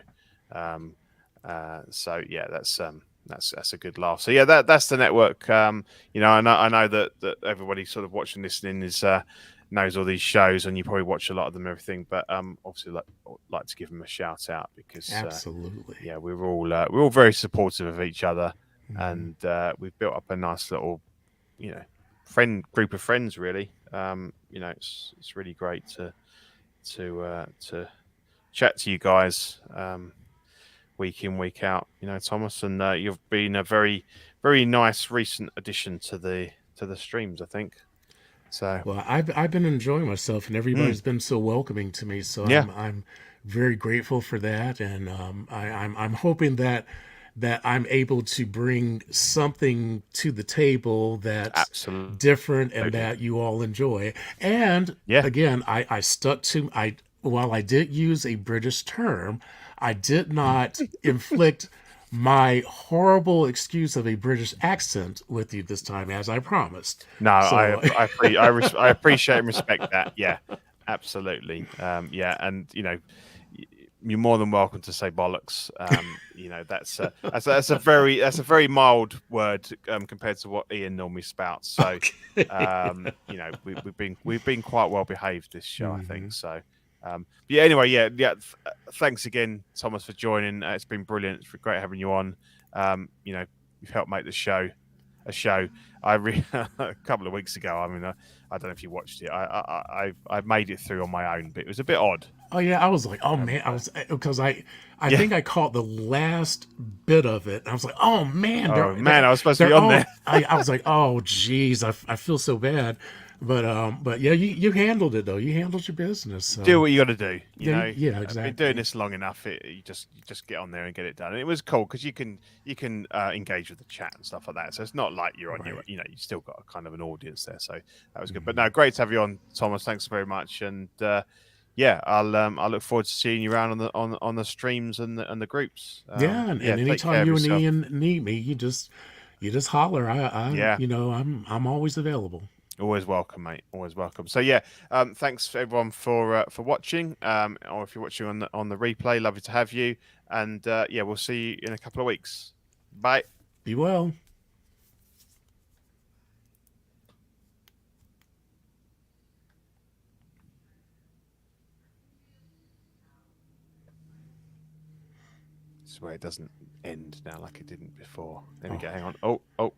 That's a good laugh. So yeah, that's the network. I know that everybody sort of watching, listening is knows all these shows, and you probably watch a lot of them, everything. But obviously, like to give them a shout out because absolutely, we're all very supportive of each other, and we've built up a nice little group of friends. Really, it's really great to chat to you guys. Week in, week out, Thomas, and you've been a very, very nice recent addition to the streams, I think. So, well, I've been enjoying myself, and everybody's been so welcoming to me. So I'm very grateful for that, and I'm hoping that I'm able to bring something to the table that's absolutely different and that you all enjoy. And again, I stuck to while I did use a British term, I did not inflict my horrible excuse of a British accent with you this time, as I promised. No, so, I appreciate and respect that. Yeah, absolutely. And you're more than welcome to say bollocks. That's a very mild word compared to what Ian normally spouts. So, we've been quite well behaved this show, I think. So. Anyway, thanks again, Thomas, for joining. It's been brilliant. It's been great having you on. You've helped make the show a show. A couple of weeks ago. I mean, I don't know if you watched it. I made it through on my own, but it was a bit odd. Oh yeah, I was like, oh man, I think I caught the last bit of it. I was like, oh man, I was supposed to be on there. I was like, oh geez, I feel so bad. But yeah, you handled it though. You handled your business. So. Do what you got to do. You know. Yeah, exactly. I've been doing this long enough. You just get on there and get it done. And it was cool because you can engage with the chat and stuff like that. So it's not like you're on your, you still got a kind of an audience there. So that was good. But no, great to have you on, Thomas. Thanks very much. And I'll look forward to seeing you around on the streams and the groups. And anytime you and Ian need me, you just holler. I'm always available. Always welcome, mate. Always welcome. So thanks everyone for watching. Or if you're watching on the replay, lovely to have you. And we'll see you in a couple of weeks. Bye. Be well. This way it doesn't end now like it didn't before. There we go. Hang on. Oh.